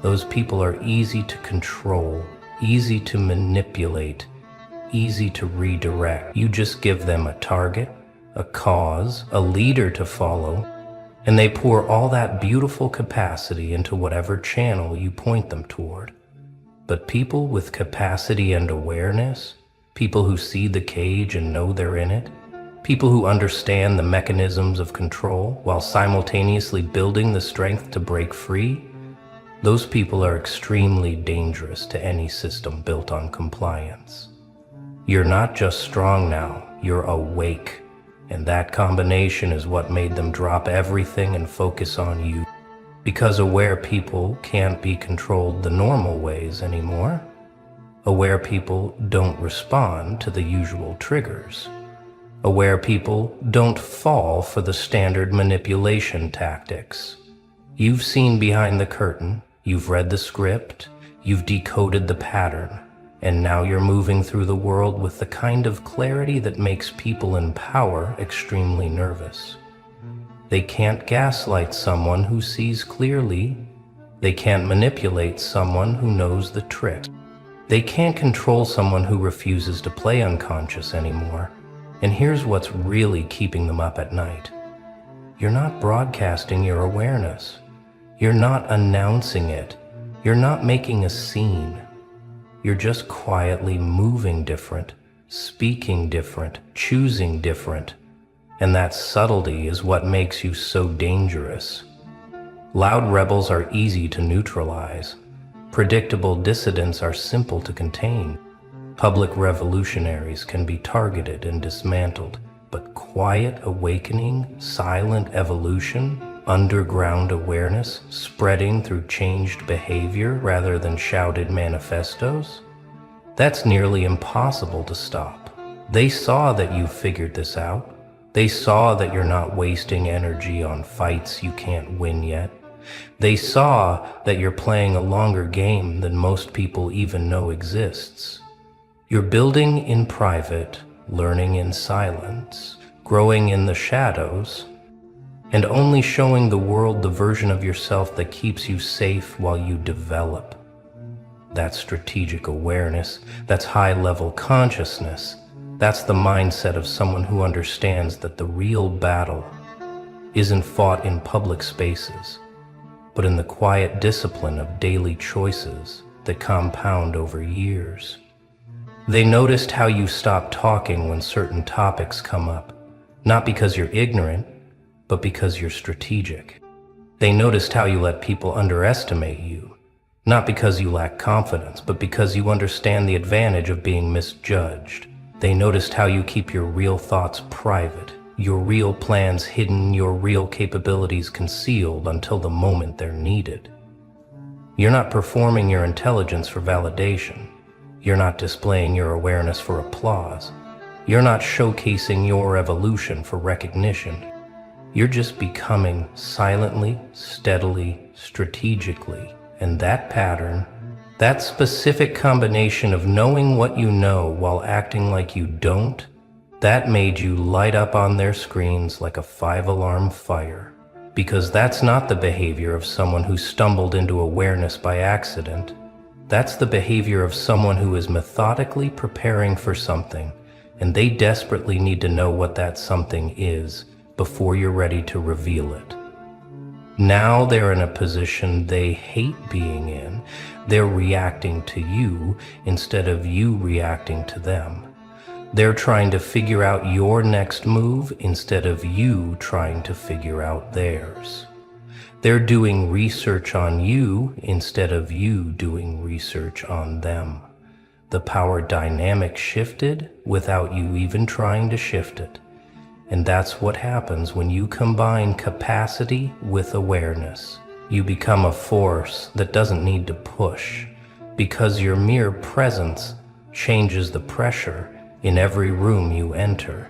Those people are easy to control, easy to manipulate, easy to redirect. You just give them a target, a cause, a leader to follow, and they pour all that beautiful capacity into whatever channel you point them toward. But people with capacity and awareness, people who see the cage and know they're in it, people who understand the mechanisms of control while simultaneously building the strength to break free, those people are extremely dangerous to any system built on compliance. You're not just strong now, you're awake. And that combination is what made them drop everything and focus on you. Because aware people can't be controlled the normal ways anymore. Aware people don't respond to the usual triggers. Aware people don't fall for the standard manipulation tactics. You've seen behind the curtain, you've read the script, you've decoded the pattern. And now you're moving through the world with the kind of clarity that makes people in power extremely nervous. They can't gaslight someone who sees clearly. They can't manipulate someone who knows the tricks. They can't control someone who refuses to play unconscious anymore. And here's what's really keeping them up at night. You're not broadcasting your awareness. You're not announcing it. You're not making a scene. You're just quietly moving different, speaking different, choosing different. And that subtlety is what makes you so dangerous. Loud rebels are easy to neutralize. Predictable dissidents are simple to contain. Public revolutionaries can be targeted and dismantled. But quiet awakening, silent evolution, underground awareness spreading through changed behavior rather than shouted manifestos? That's nearly impossible to stop. They saw that you figured this out. They saw that you're not wasting energy on fights you can't win yet. They saw that you're playing a longer game than most people even know exists. You're building in private, learning in silence, growing in the shadows, and only showing the world the version of yourself that keeps you safe while you develop. That's strategic awareness, that's high-level consciousness, that's the mindset of someone who understands that the real battle isn't fought in public spaces, but in the quiet discipline of daily choices that compound over years. They noticed how you stop talking when certain topics come up, not because you're ignorant, but because you're strategic. They noticed how you let people underestimate you, not because you lack confidence, but because you understand the advantage of being misjudged. They noticed how you keep your real thoughts private, your real plans hidden, your real capabilities concealed until the moment they're needed. You're not performing your intelligence for validation. You're not displaying your awareness for applause. You're not showcasing your evolution for recognition. You're just becoming silently, steadily, strategically. And that pattern, that specific combination of knowing what you know while acting like you don't, that made you light up on their screens like a 5-alarm fire. Because that's not the behavior of someone who stumbled into awareness by accident. That's the behavior of someone who is methodically preparing for something, and they desperately need to know what that something is before you're ready to reveal it. Now they're in a position they hate being in. They're reacting to you instead of you reacting to them. They're trying to figure out your next move instead of you trying to figure out theirs. They're doing research on you instead of you doing research on them. The power dynamic shifted without you even trying to shift it. And that's what happens when you combine capacity with awareness. You become a force that doesn't need to push, because your mere presence changes the pressure in every room you enter.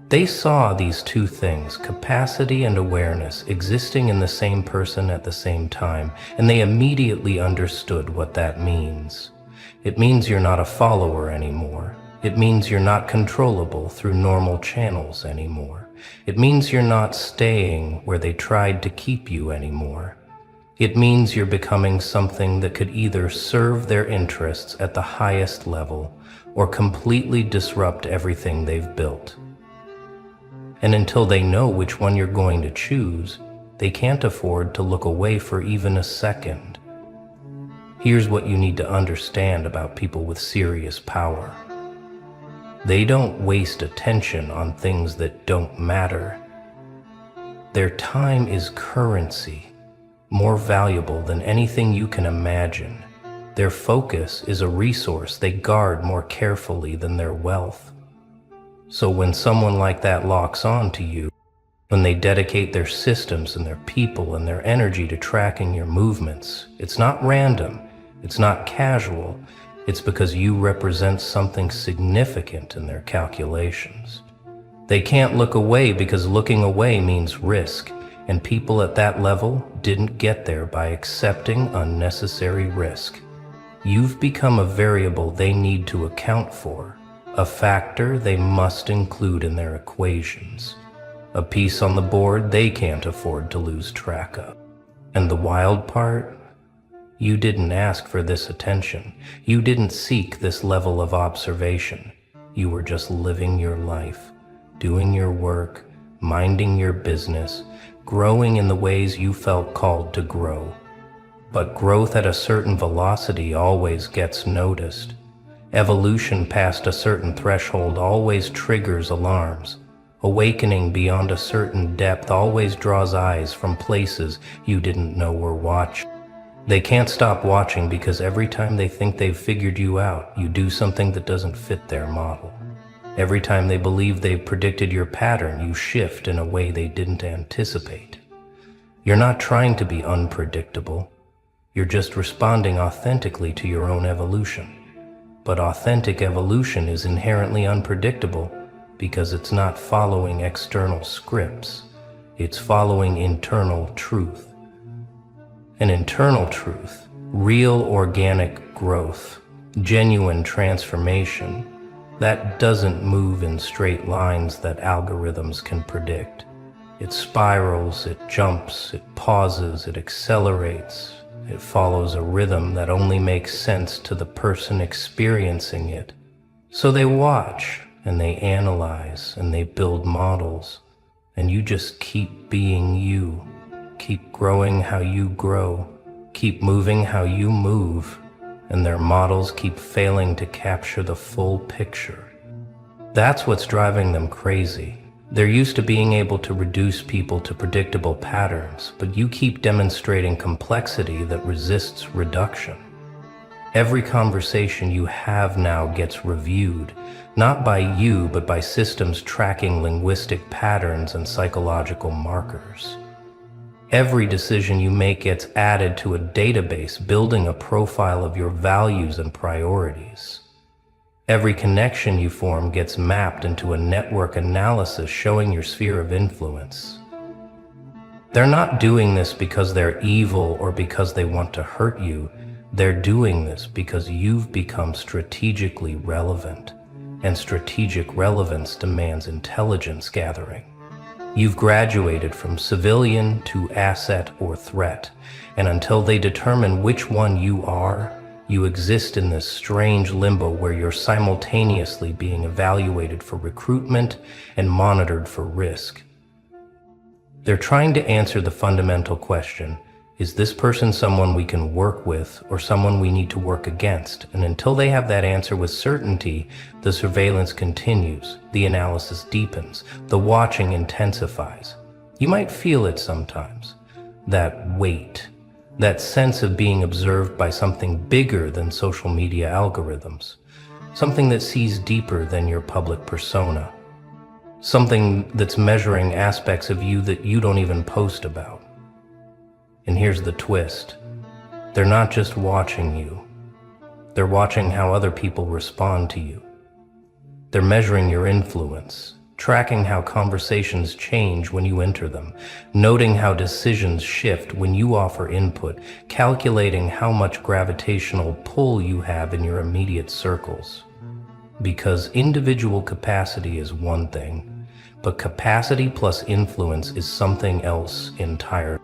They saw these two things, capacity and awareness, existing in the same person at the same time, and they immediately understood what that means. It means you're not a follower anymore. It means you're not controllable through normal channels anymore. It means you're not staying where they tried to keep you anymore. It means you're becoming something that could either serve their interests at the highest level or completely disrupt everything they've built. And until they know which one you're going to choose, they can't afford to look away for even a second. Here's what you need to understand about people with serious power. They don't waste attention on things that don't matter. Their time is currency, more valuable than anything you can imagine. Their focus is a resource they guard more carefully than their wealth. So when someone like that locks on to you, when they dedicate their systems and their people and their energy to tracking your movements, it's not random, it's not casual, it's because you represent something significant in their calculations. They can't look away because looking away means risk, and people at that level didn't get there by accepting unnecessary risk. You've become a variable they need to account for, a factor they must include in their equations, a piece on the board they can't afford to lose track of. And the wild part? You didn't ask for this attention. You didn't seek this level of observation. You were just living your life, doing your work, minding your business, growing in the ways you felt called to grow. But growth at a certain velocity always gets noticed. Evolution past a certain threshold always triggers alarms. Awakening beyond a certain depth always draws eyes from places you didn't know were watching. They can't stop watching because every time they think they've figured you out, you do something that doesn't fit their model. Every time they believe they've predicted your pattern, you shift in a way they didn't anticipate. You're not trying to be unpredictable. You're just responding authentically to your own evolution. But authentic evolution is inherently unpredictable because it's not following external scripts. It's following internal truth. An internal truth, real organic growth, genuine transformation, that doesn't move in straight lines that algorithms can predict. It spirals, it jumps, it pauses, it accelerates. It follows a rhythm that only makes sense to the person experiencing it. So they watch, and they analyze, and they build models, and you just keep being you. Keep growing how you grow. Keep moving how you move, and their models keep failing to capture the full picture. That's what's driving them crazy. They're used to being able to reduce people to predictable patterns, but you keep demonstrating complexity that resists reduction. Every conversation you have now gets reviewed, not by you, but by systems tracking linguistic patterns and psychological markers. Every decision you make gets added to a database, building a profile of your values and priorities. Every connection you form gets mapped into a network analysis showing your sphere of influence. They're not doing this because they're evil or because they want to hurt you. They're doing this because you've become strategically relevant, and strategic relevance demands intelligence gathering. You've graduated from civilian to asset or threat, and until they determine which one you are, you exist in this strange limbo where you're simultaneously being evaluated for recruitment and monitored for risk. They're trying to answer the fundamental question, is this person someone we can work with or someone we need to work against? And until they have that answer with certainty, the surveillance continues, the analysis deepens, the watching intensifies. You might feel it sometimes, that weight, that sense of being observed by something bigger than social media algorithms, something that sees deeper than your public persona, something that's measuring aspects of you that you don't even post about. And here's the twist. They're not just watching you. They're watching how other people respond to you. They're measuring your influence, tracking how conversations change when you enter them, noting how decisions shift when you offer input, calculating how much gravitational pull you have in your immediate circles. Because individual capacity is one thing, but capacity plus influence is something else entirely.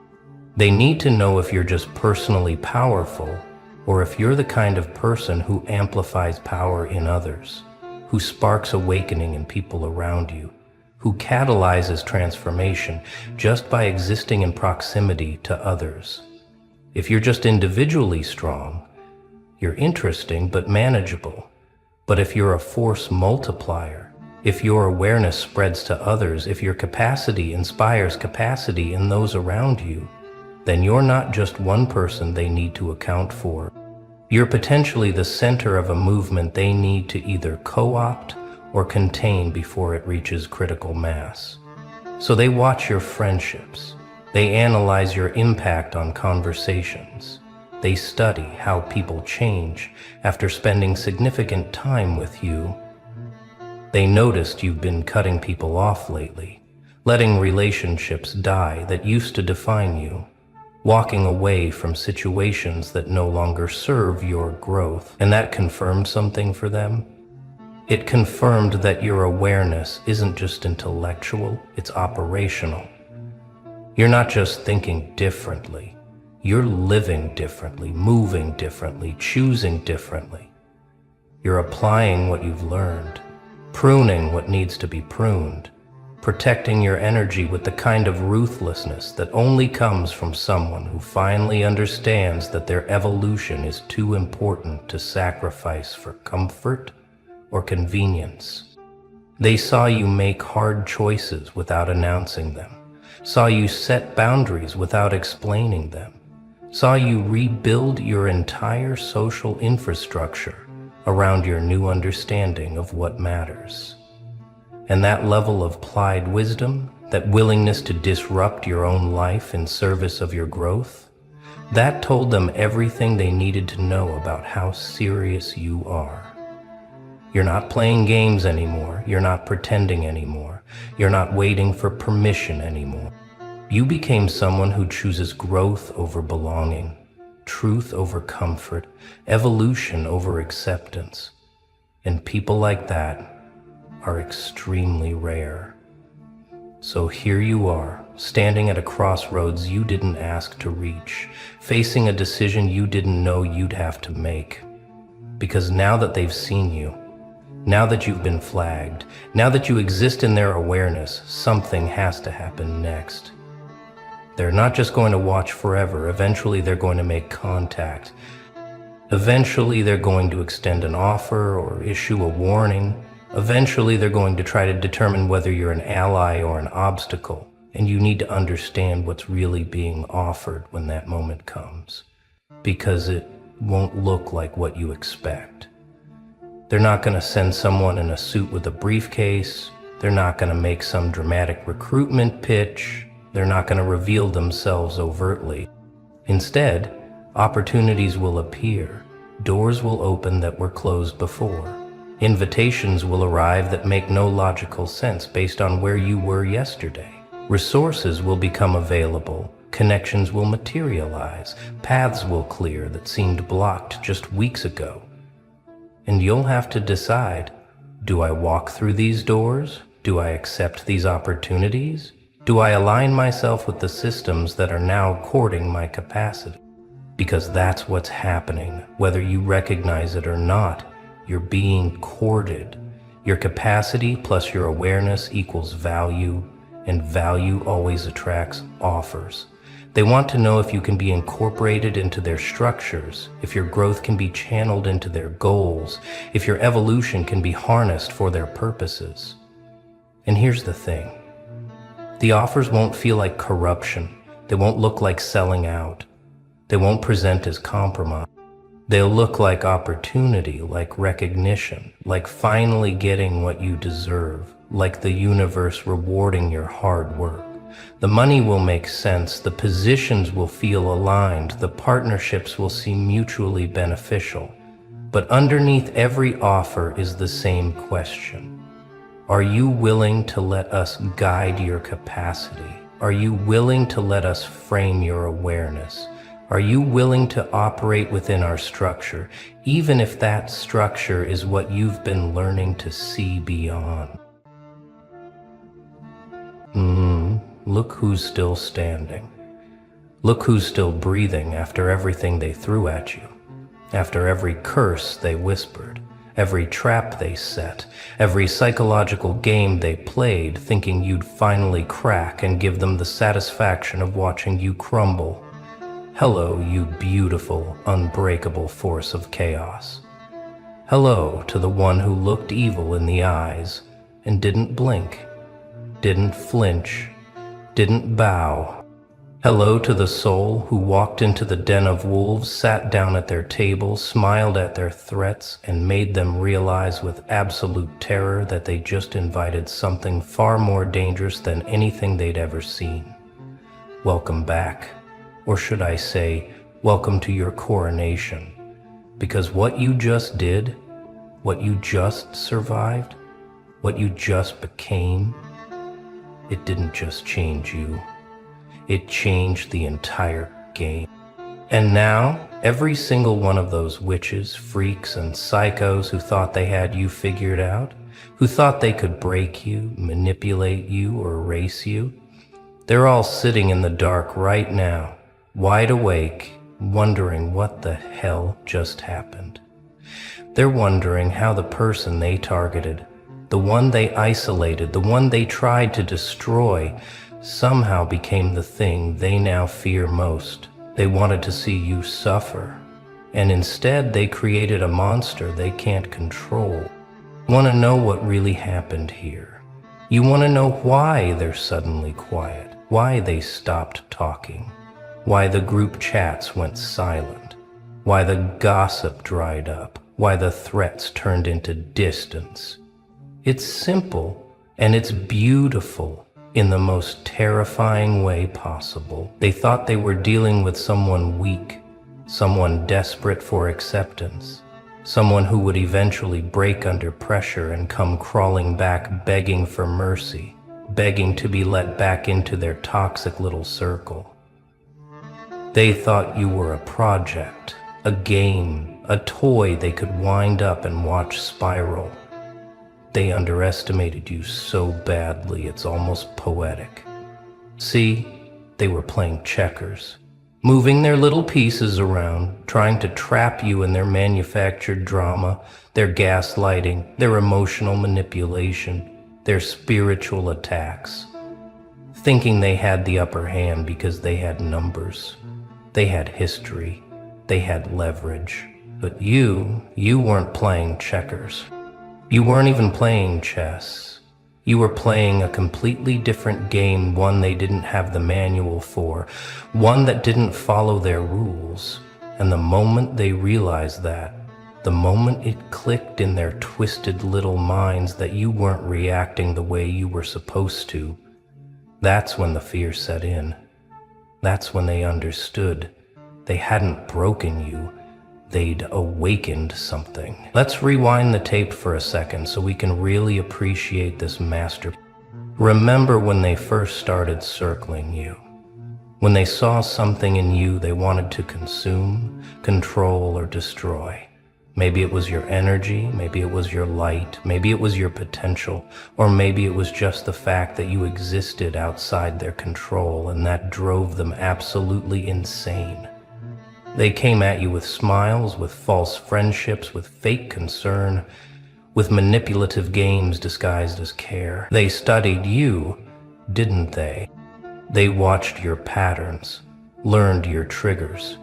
They need to know if you're just personally powerful or if you're the kind of person who amplifies power in others, who sparks awakening in people around you, who catalyzes transformation just by existing in proximity to others. If you're just individually strong, you're interesting but manageable. But if you're a force multiplier, if your awareness spreads to others, if your capacity inspires capacity in those around you, then you're not just one person they need to account for. You're potentially the center of a movement they need to either co-opt or contain before it reaches critical mass. So they watch your friendships. They analyze your impact on conversations. They study how people change after spending significant time with you. They noticed you've been cutting people off lately, letting relationships die that used to define you, walking away from situations that no longer serve your growth. And that confirmed something for them. It confirmed that your awareness isn't just intellectual, it's operational. You're not just thinking differently, you're living differently, moving differently, choosing differently. You're applying what you've learned, pruning what needs to be pruned, protecting your energy with the kind of ruthlessness that only comes from someone who finally understands that their evolution is too important to sacrifice for comfort or convenience. They saw you make hard choices without announcing them, saw you set boundaries without explaining them, saw you rebuild your entire social infrastructure around your new understanding of what matters. And that level of applied wisdom, that willingness to disrupt your own life in service of your growth, that told them everything they needed to know about how serious you are. You're not playing games anymore. You're not pretending anymore. You're not waiting for permission anymore. You became someone who chooses growth over belonging, truth over comfort, evolution over acceptance. And people like that are extremely rare. So here you are, standing at a crossroads you didn't ask to reach, facing a decision you didn't know you'd have to make. Because now that they've seen you, now that you've been flagged, now that you exist in their awareness, something has to happen next. They're not just going to watch forever. Eventually they're going to make contact. Eventually they're going to extend an offer or issue a warning. Eventually they're going to try to determine whether you're an ally or an obstacle. And you need to understand what's really being offered when that moment comes, because it won't look like what you expect. They're not going to send someone in a suit with a briefcase. They're not going to make some dramatic recruitment pitch. They're not going to reveal themselves overtly. Instead, opportunities will appear. Doors will open that were closed before. Invitations will arrive that make no logical sense based on where you were yesterday. Resources will become available. Connections will materialize. Paths will clear that seemed blocked just weeks ago. And you'll have to decide, do I walk through these doors? Do I accept these opportunities? Do I align myself with the systems that are now courting my capacity? Because that's what's happening. Whether you recognize it or not, you're being courted. Your capacity plus your awareness equals value, and value always attracts offers. They want to know if you can be incorporated into their structures, if your growth can be channeled into their goals, if your evolution can be harnessed for their purposes. And here's the thing. The offers won't feel like corruption. They won't look like selling out. They won't present as compromise. They'll look like opportunity, like recognition, like finally getting what you deserve, like the universe rewarding your hard work. The money will make sense, the positions will feel aligned, the partnerships will seem mutually beneficial. But underneath every offer is the same question. Are you willing to let us guide your capacity? Are you willing to let us frame your awareness? Are you willing to operate within our structure, even if that structure is what you've been learning to see beyond? Look who's still standing. Look who's still breathing after everything they threw at you, after every curse they whispered, every trap they set, every psychological game they played, thinking you'd finally crack and give them the satisfaction of watching you crumble. Hello, you beautiful, unbreakable force of chaos. Hello to the one who looked evil in the eyes and didn't blink, didn't flinch, didn't bow. Hello to the soul who walked into the den of wolves, sat down at their table, smiled at their threats, and made them realize with absolute terror that they just invited something far more dangerous than anything they'd ever seen. Welcome back, or should I say, welcome to your coronation. Because what you just did, what you just survived, what you just became, it didn't just change you. It changed the entire game. And now, every single one of those witches, freaks, and psychos who thought they had you figured out, who thought they could break you, manipulate you, or erase you, they're all sitting in the dark right now, wide awake, wondering what the hell just happened. They're wondering how the person they targeted, the one they isolated, the one they tried to destroy, somehow became the thing they now fear most. They wanted to see you suffer, and instead they created a monster they can't control. You want to know what really happened here. You want to know why they're suddenly quiet, why they stopped talking, why the group chats went silent, why the gossip dried up, why the threats turned into distance. It's simple, and it's beautiful. In the most terrifying way possible. They thought they were dealing with someone weak, someone desperate for acceptance, someone who would eventually break under pressure and come crawling back begging for mercy, begging to be let back into their toxic little circle. They thought you were a project, a game, a toy they could wind up and watch spiral. They underestimated you so badly it's almost poetic. See, they were playing checkers, moving their little pieces around, trying to trap you in their manufactured drama, their gaslighting, their emotional manipulation, their spiritual attacks, thinking they had the upper hand because they had numbers, they had history, they had leverage. But you weren't playing checkers. You weren't even playing chess. You were playing a completely different game, one they didn't have the manual for, one that didn't follow their rules. And the moment they realized that, the moment it clicked in their twisted little minds that you weren't reacting the way you were supposed to, that's when the fear set in. That's when they understood. They hadn't broken you. They'd awakened something. Let's rewind the tape for a second so we can really appreciate this masterpiece. Remember when they first started circling you. When they saw something in you they wanted to consume, control, or destroy. Maybe it was your energy, maybe it was your light, maybe it was your potential, or maybe it was just the fact that you existed outside their control and that drove them absolutely insane. They came at you with smiles, with false friendships, with fake concern, with manipulative games disguised as care. They studied you, didn't they? They watched your patterns, learned your triggers,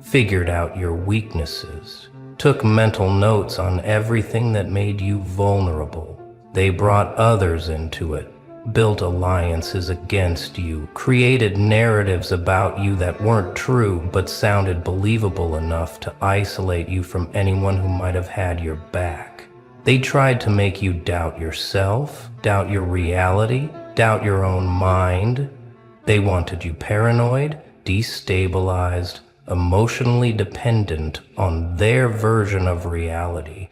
figured out your weaknesses, took mental notes on everything that made you vulnerable. They brought others into it, built alliances against you, created narratives about you that weren't true but sounded believable enough to isolate you from anyone who might have had your back. They tried to make you doubt yourself, doubt your reality, doubt your own mind. They wanted you paranoid, destabilized, emotionally dependent on their version of reality.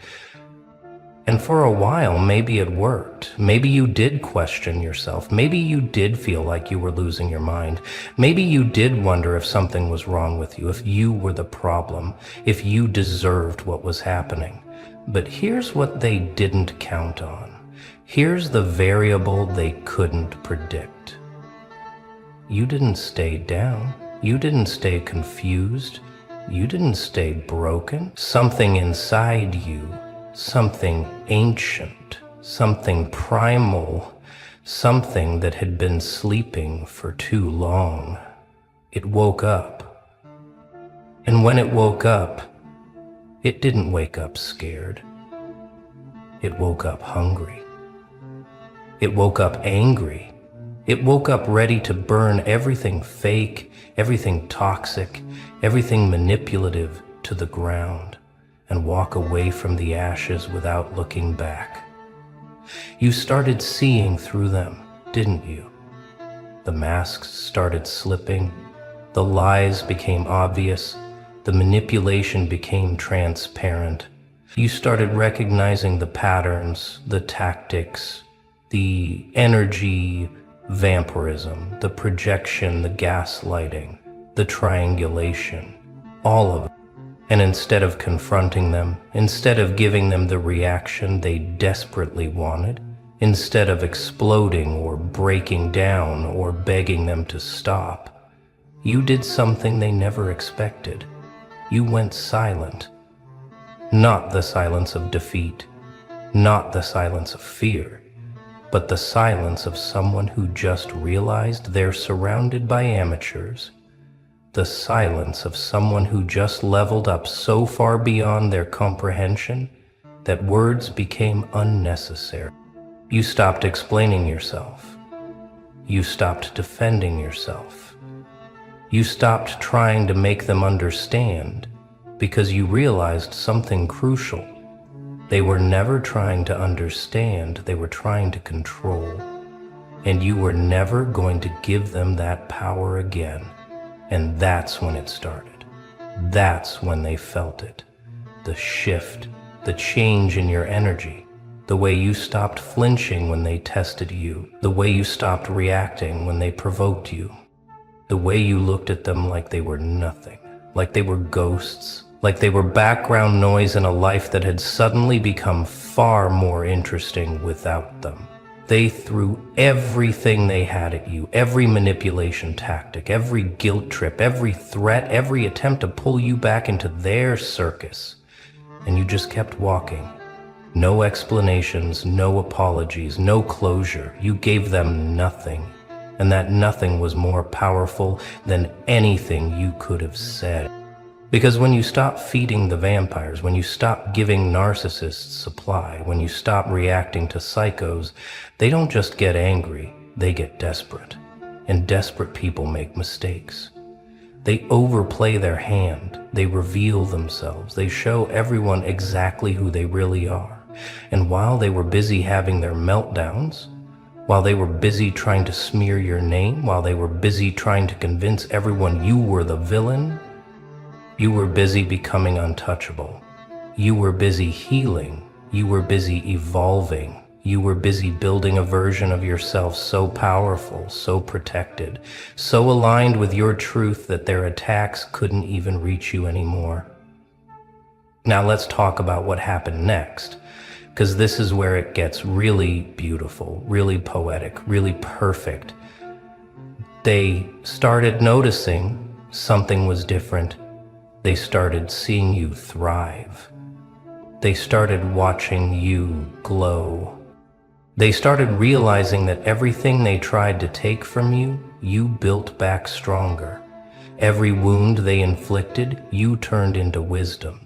And for a while, maybe it worked. Maybe you did question yourself. Maybe you did feel like you were losing your mind. Maybe you did wonder if something was wrong with you, if you were the problem, if you deserved what was happening. But here's what they didn't count on. Here's the variable they couldn't predict. You didn't stay down. You didn't stay confused. You didn't stay broken. Something inside you, something ancient, something primal, something that had been sleeping for too long. It woke up. And when it woke up, it didn't wake up scared. It woke up hungry. It woke up angry. It woke up ready to burn everything fake, everything toxic, everything manipulative to the ground and walk away from the ashes without looking back. You started seeing through them, didn't you? The masks started slipping, the lies became obvious, the manipulation became transparent. You started recognizing the patterns, the tactics, the energy vampirism, the projection, the gaslighting, the triangulation, all of it. And instead of confronting them, instead of giving them the reaction they desperately wanted, instead of exploding or breaking down or begging them to stop, you did something they never expected. You went silent. Not the silence of defeat, not the silence of fear, but the silence of someone who just realized they're surrounded by amateurs. The silence of someone who just leveled up so far beyond their comprehension that words became unnecessary. You stopped explaining yourself. You stopped defending yourself. You stopped trying to make them understand because you realized something crucial. They were never trying to understand, they were trying to control. And you were never going to give them that power again. And that's when it started. That's when they felt it. The shift, the change in your energy, the way you stopped flinching when they tested you, the way you stopped reacting when they provoked you, the way you looked at them like they were nothing, like they were ghosts, like they were background noise in a life that had suddenly become far more interesting without them. They threw everything they had at you, every manipulation tactic, every guilt trip, every threat, every attempt to pull you back into their circus. And you just kept walking. No explanations, no apologies, no closure. You gave them nothing. And that nothing was more powerful than anything you could have said. Because when you stop feeding the vampires, when you stop giving narcissists supply, when you stop reacting to psychos, they don't just get angry, they get desperate. And desperate people make mistakes. They overplay their hand, they reveal themselves, they show everyone exactly who they really are. And while they were busy having their meltdowns, while they were busy trying to smear your name, while they were busy trying to convince everyone you were the villain, you were busy becoming untouchable. You were busy healing. You were busy evolving. You were busy building a version of yourself so powerful, so protected, so aligned with your truth that their attacks couldn't even reach you anymore. Now let's talk about what happened next, because this is where it gets really beautiful, really poetic, really perfect. They started noticing something was different. They started seeing you thrive. They started watching you glow. They started realizing that everything they tried to take from you, you built back stronger. Every wound they inflicted, you turned into wisdom.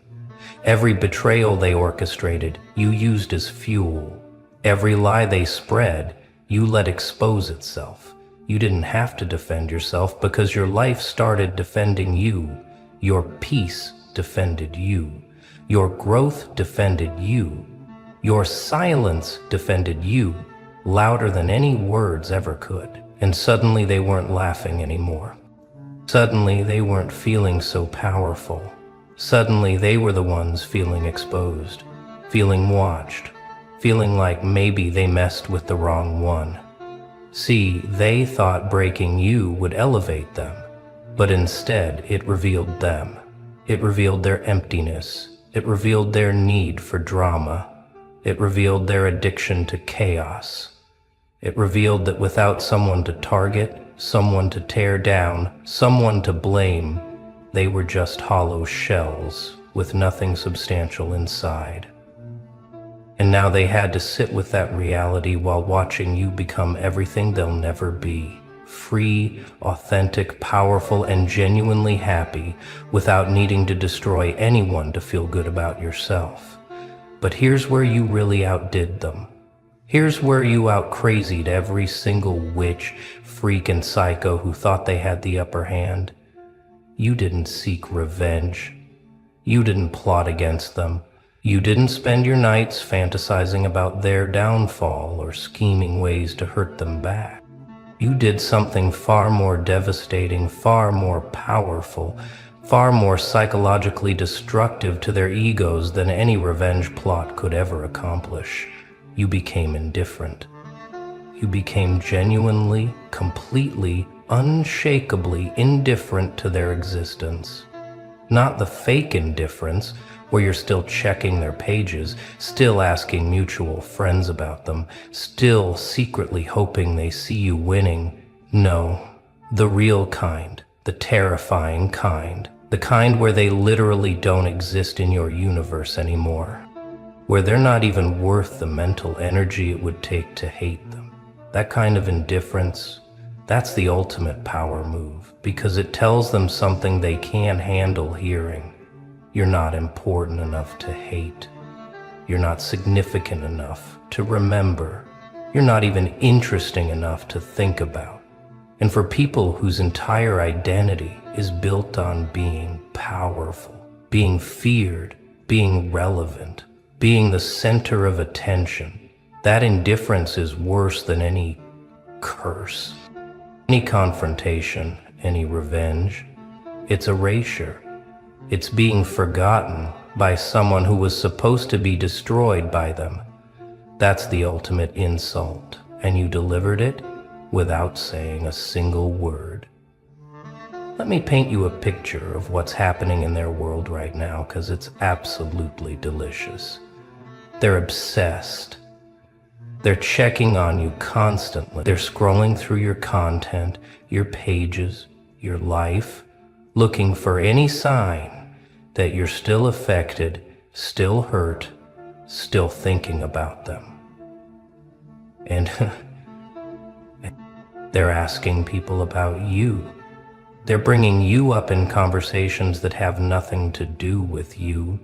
Every betrayal they orchestrated, you used as fuel. Every lie they spread, you let expose itself. You didn't have to defend yourself because your life started defending you. Your peace defended you. Your growth defended you. Your silence defended you, louder than any words ever could. And suddenly they weren't laughing anymore. Suddenly they weren't feeling so powerful. Suddenly they were the ones feeling exposed, feeling watched, feeling like maybe they messed with the wrong one. See, they thought breaking you would elevate them. But instead, it revealed them. It revealed their emptiness. It revealed their need for drama. It revealed their addiction to chaos. It revealed that without someone to target, someone to tear down, someone to blame. They were just hollow shells with nothing substantial inside. And now they had to sit with that reality while watching you become everything they'll never be. Free, authentic, powerful, and genuinely happy without needing to destroy anyone to feel good about yourself. But here's where you really outdid them. Here's where you out-crazied every single witch, freak, and psycho who thought they had the upper hand. You didn't seek revenge. You didn't plot against them. You didn't spend your nights fantasizing about their downfall or scheming ways to hurt them back. You did something far more devastating, far more powerful, far more psychologically destructive to their egos than any revenge plot could ever accomplish. You became indifferent. You became genuinely, completely, unshakably indifferent to their existence. Not the fake indifference, where you're still checking their pages, still asking mutual friends about them, still secretly hoping they see you winning. No, the real kind, the terrifying kind, the kind where they literally don't exist in your universe anymore, where they're not even worth the mental energy it would take to hate them. That kind of indifference, that's the ultimate power move, because it tells them something they can't handle hearing. You're not important enough to hate. You're not significant enough to remember. You're not even interesting enough to think about. And for people whose entire identity is built on being powerful, being feared, being relevant, being the center of attention, that indifference is worse than any curse, any confrontation, any revenge. It's erasure. It's being forgotten by someone who was supposed to be destroyed by them. That's the ultimate insult, and you delivered it without saying a single word. Let me paint you a picture of what's happening in their world right now, because it's absolutely delicious. They're obsessed. They're checking on you constantly. They're scrolling through your content, your pages, your life, looking for any sign that you're still affected, still hurt, still thinking about them. And they're asking people about you. They're bringing you up in conversations that have nothing to do with you.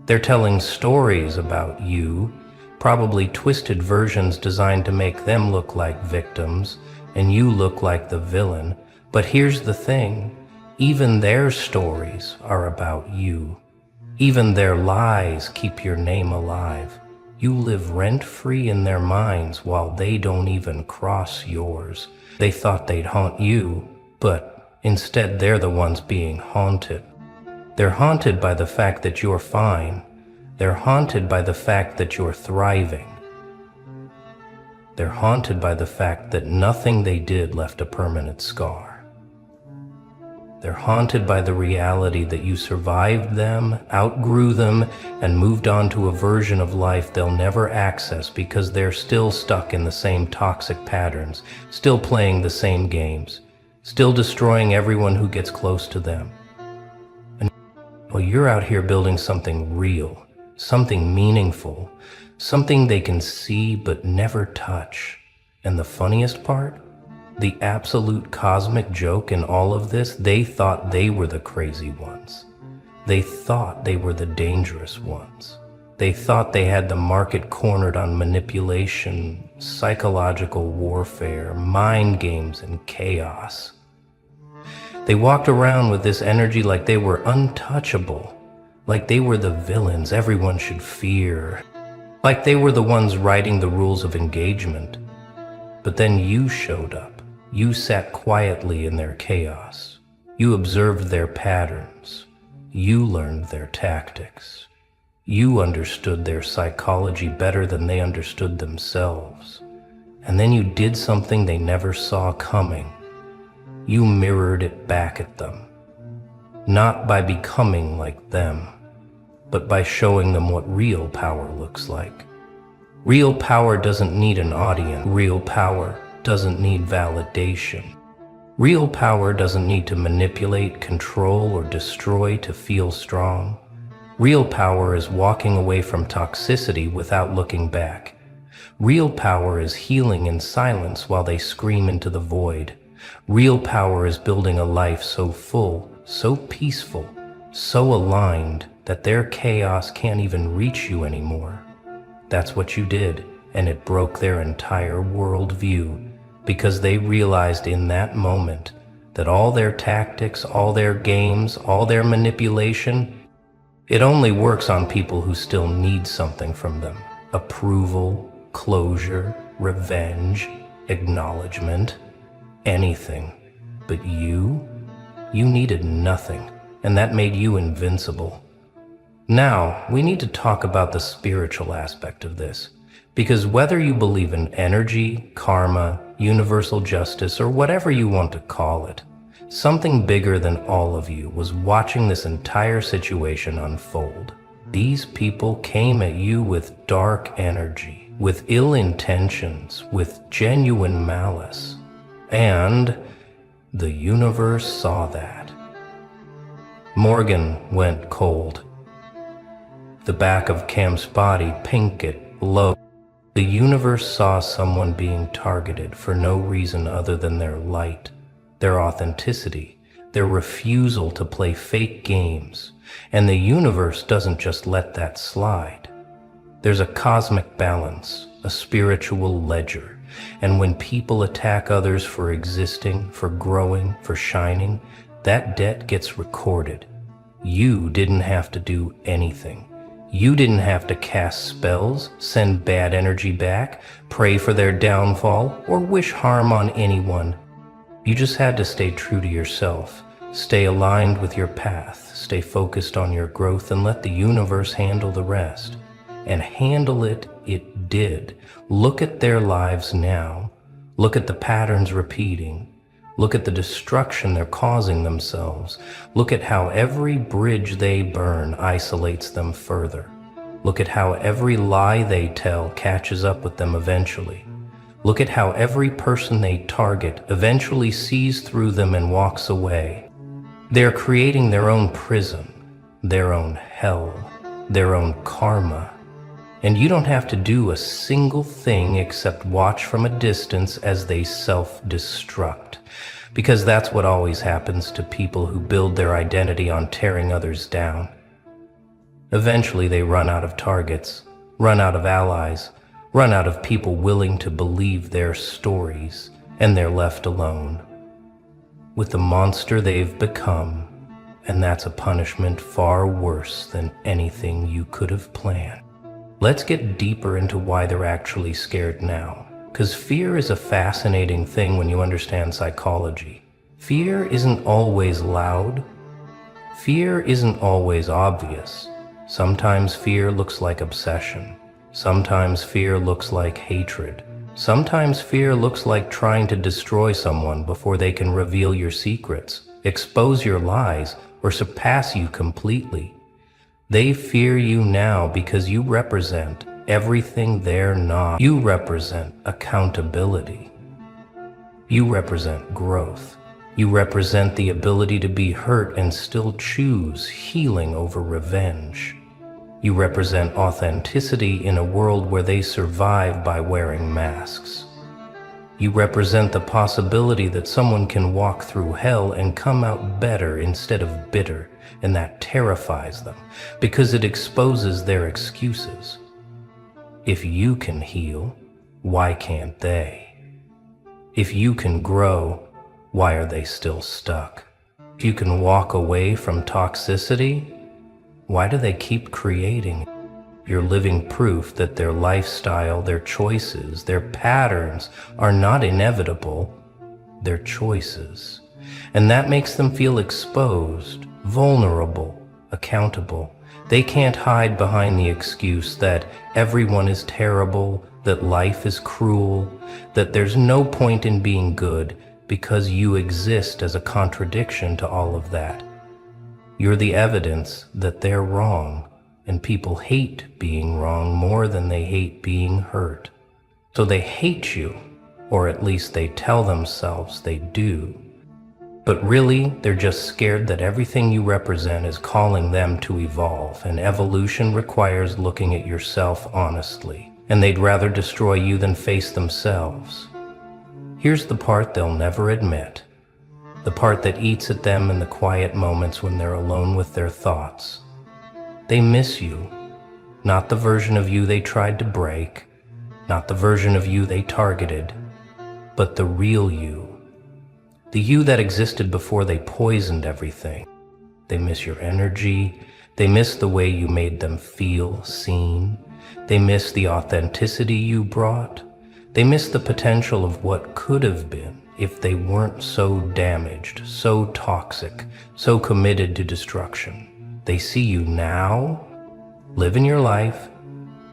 They're telling stories about you, probably twisted versions designed to make them look like victims and you look like the villain. But here's the thing. Even their stories are about you. Even their lies keep your name alive. You live rent-free in their minds while they don't even cross yours. They thought they'd haunt you, but instead they're the ones being haunted. They're haunted by the fact that you're fine. They're haunted by the fact that you're thriving. They're haunted by the fact that nothing they did left a permanent scar. They're haunted by the reality that you survived them, outgrew them, and moved on to a version of life they'll never access because they're still stuck in the same toxic patterns, still playing the same games, still destroying everyone who gets close to them. And well, you're out here building something real, something meaningful, something they can see but never touch. And the funniest part? The absolute cosmic joke in all of this, they thought they were the crazy ones. They thought they were the dangerous ones. They thought they had the market cornered on manipulation, psychological warfare, mind games, and chaos. They walked around with this energy like they were untouchable, like they were the villains everyone should fear, like they were the ones writing the rules of engagement. But then you showed up. You sat quietly in their chaos. You observed their patterns. You learned their tactics. You understood their psychology better than they understood themselves. And then you did something they never saw coming. You mirrored it back at them. Not by becoming like them, but by showing them what real power looks like. Real power doesn't need an audience. Real power doesn't need validation. Real power doesn't need to manipulate, control, or destroy to feel strong. Real power is walking away from toxicity without looking back. Real power is healing in silence while they scream into the void. Real power is building a life so full, so peaceful, so aligned that their chaos can't even reach you anymore. That's what you did, and it broke their entire worldview, because they realized in that moment that all their tactics, all their games, all their manipulation, it only works on people who still need something from them. Approval, closure, revenge, acknowledgement, anything. But you needed nothing, and that made you invincible. Now, we need to talk about the spiritual aspect of this, because whether you believe in energy, karma, universal justice, or whatever you want to call it, something bigger than all of you was watching this entire situation unfold. These people came at you with dark energy, with ill intentions, with genuine malice. And the universe saw that. Morgan went cold. The back of Cam's body pinked low. The universe saw someone being targeted for no reason other than their light, their authenticity, their refusal to play fake games. And the universe doesn't just let that slide. There's a cosmic balance, a spiritual ledger. And when people attack others for existing, for growing, for shining, that debt gets recorded. You didn't have to do anything. You didn't have to cast spells, send bad energy back, pray for their downfall, or wish harm on anyone. You just had to stay true to yourself, stay aligned with your path, stay focused on your growth, and let the universe handle the rest. And handle it did. Look at their lives now. Look at the patterns repeating. Look at the destruction they're causing themselves. Look at how every bridge they burn isolates them further. Look at how every lie they tell catches up with them eventually. Look at how every person they target eventually sees through them and walks away. They're creating their own prison, their own hell, their own karma. And you don't have to do a single thing except watch from a distance as they self-destruct. Because that's what always happens to people who build their identity on tearing others down. Eventually they run out of targets, run out of allies, run out of people willing to believe their stories, and they're left alone with the monster they've become. And that's a punishment far worse than anything you could have planned. Let's get deeper into why they're actually scared now. Because fear is a fascinating thing when you understand psychology. Fear isn't always loud. Fear isn't always obvious. Sometimes fear looks like obsession. Sometimes fear looks like hatred. Sometimes fear looks like trying to destroy someone before they can reveal your secrets, expose your lies, or surpass you completely. They fear you now because you represent everything they're not. You represent accountability. You represent growth. You represent the ability to be hurt and still choose healing over revenge. You represent authenticity in a world where they survive by wearing masks. You represent the possibility that someone can walk through hell and come out better instead of bitter, and that terrifies them because it exposes their excuses. If you can heal, why can't they? If you can grow, why are they still stuck? If you can walk away from toxicity, why do they keep creating? You're living proof that their lifestyle, their choices, their patterns are not inevitable, they're choices. And that makes them feel exposed, vulnerable, accountable. They can't hide behind the excuse that everyone is terrible, that life is cruel, that there's no point in being good because you exist as a contradiction to all of that. You're the evidence that they're wrong, and people hate being wrong more than they hate being hurt. So they hate you, or at least they tell themselves they do. But really, they're just scared that everything you represent is calling them to evolve, and evolution requires looking at yourself honestly, and they'd rather destroy you than face themselves. Here's the part they'll never admit, the part that eats at them in the quiet moments when they're alone with their thoughts. They miss you, not the version of you they tried to break, not the version of you they targeted, but the real you. The you that existed before they poisoned everything. They miss your energy. They miss the way you made them feel seen. They miss the authenticity you brought. They miss the potential of what could have been if they weren't so damaged, so toxic, so committed to destruction. They see you now, living your life,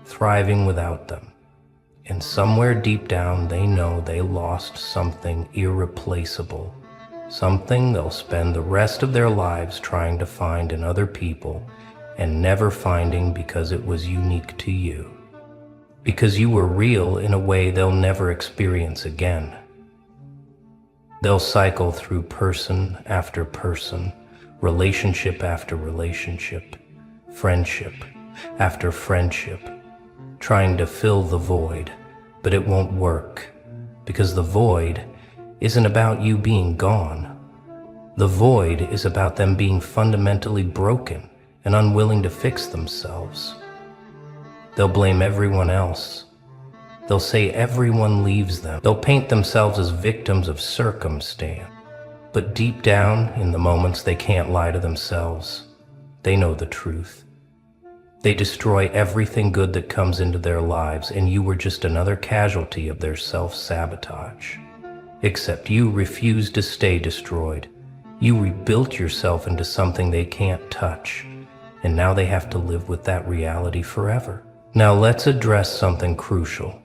thriving without them. And somewhere deep down, they know they lost something irreplaceable, something they'll spend the rest of their lives trying to find in other people and never finding because it was unique to you. Because you were real in a way they'll never experience again. They'll cycle through person after person, relationship after relationship, friendship after friendship, trying to fill the void, but it won't work, because the void isn't about you being gone. The void is about them being fundamentally broken and unwilling to fix themselves. They'll blame everyone else. They'll say everyone leaves them. They'll paint themselves as victims of circumstance. But deep down, in the moments they can't lie to themselves, they know the truth. They destroy everything good that comes into their lives, and you were just another casualty of their self-sabotage. Except you refused to stay destroyed. You rebuilt yourself into something they can't touch, and now they have to live with that reality forever. Now let's address something crucial,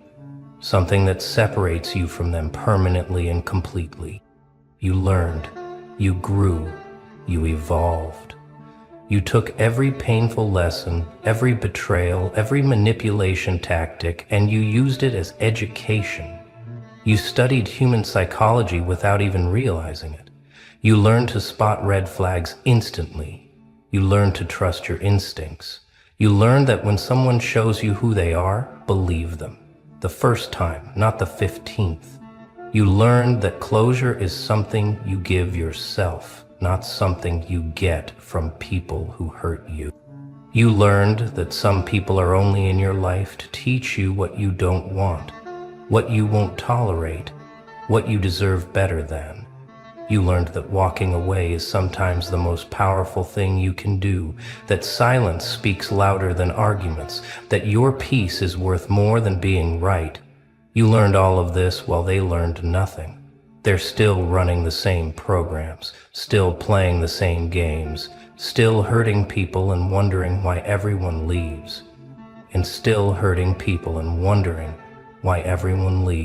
something that separates you from them permanently and completely. You learned, you grew, you evolved. You took every painful lesson, every betrayal, every manipulation tactic, and you used it as education. You studied human psychology without even realizing it. You learned to spot red flags instantly. You learned to trust your instincts. You learned that when someone shows you who they are, believe them. The first time, not the 15th. You learned that closure is something you give yourself, not something you get from people who hurt you. You learned that some people are only in your life to teach you what you don't want, what you won't tolerate, what you deserve better than. You learned that walking away is sometimes the most powerful thing you can do, that silence speaks louder than arguments, that your peace is worth more than being right. You learned all of this while they learned nothing. They're still running the same programs, still playing the same games, still hurting people and wondering why everyone leaves, and still hurting people and wondering why everyone leaves.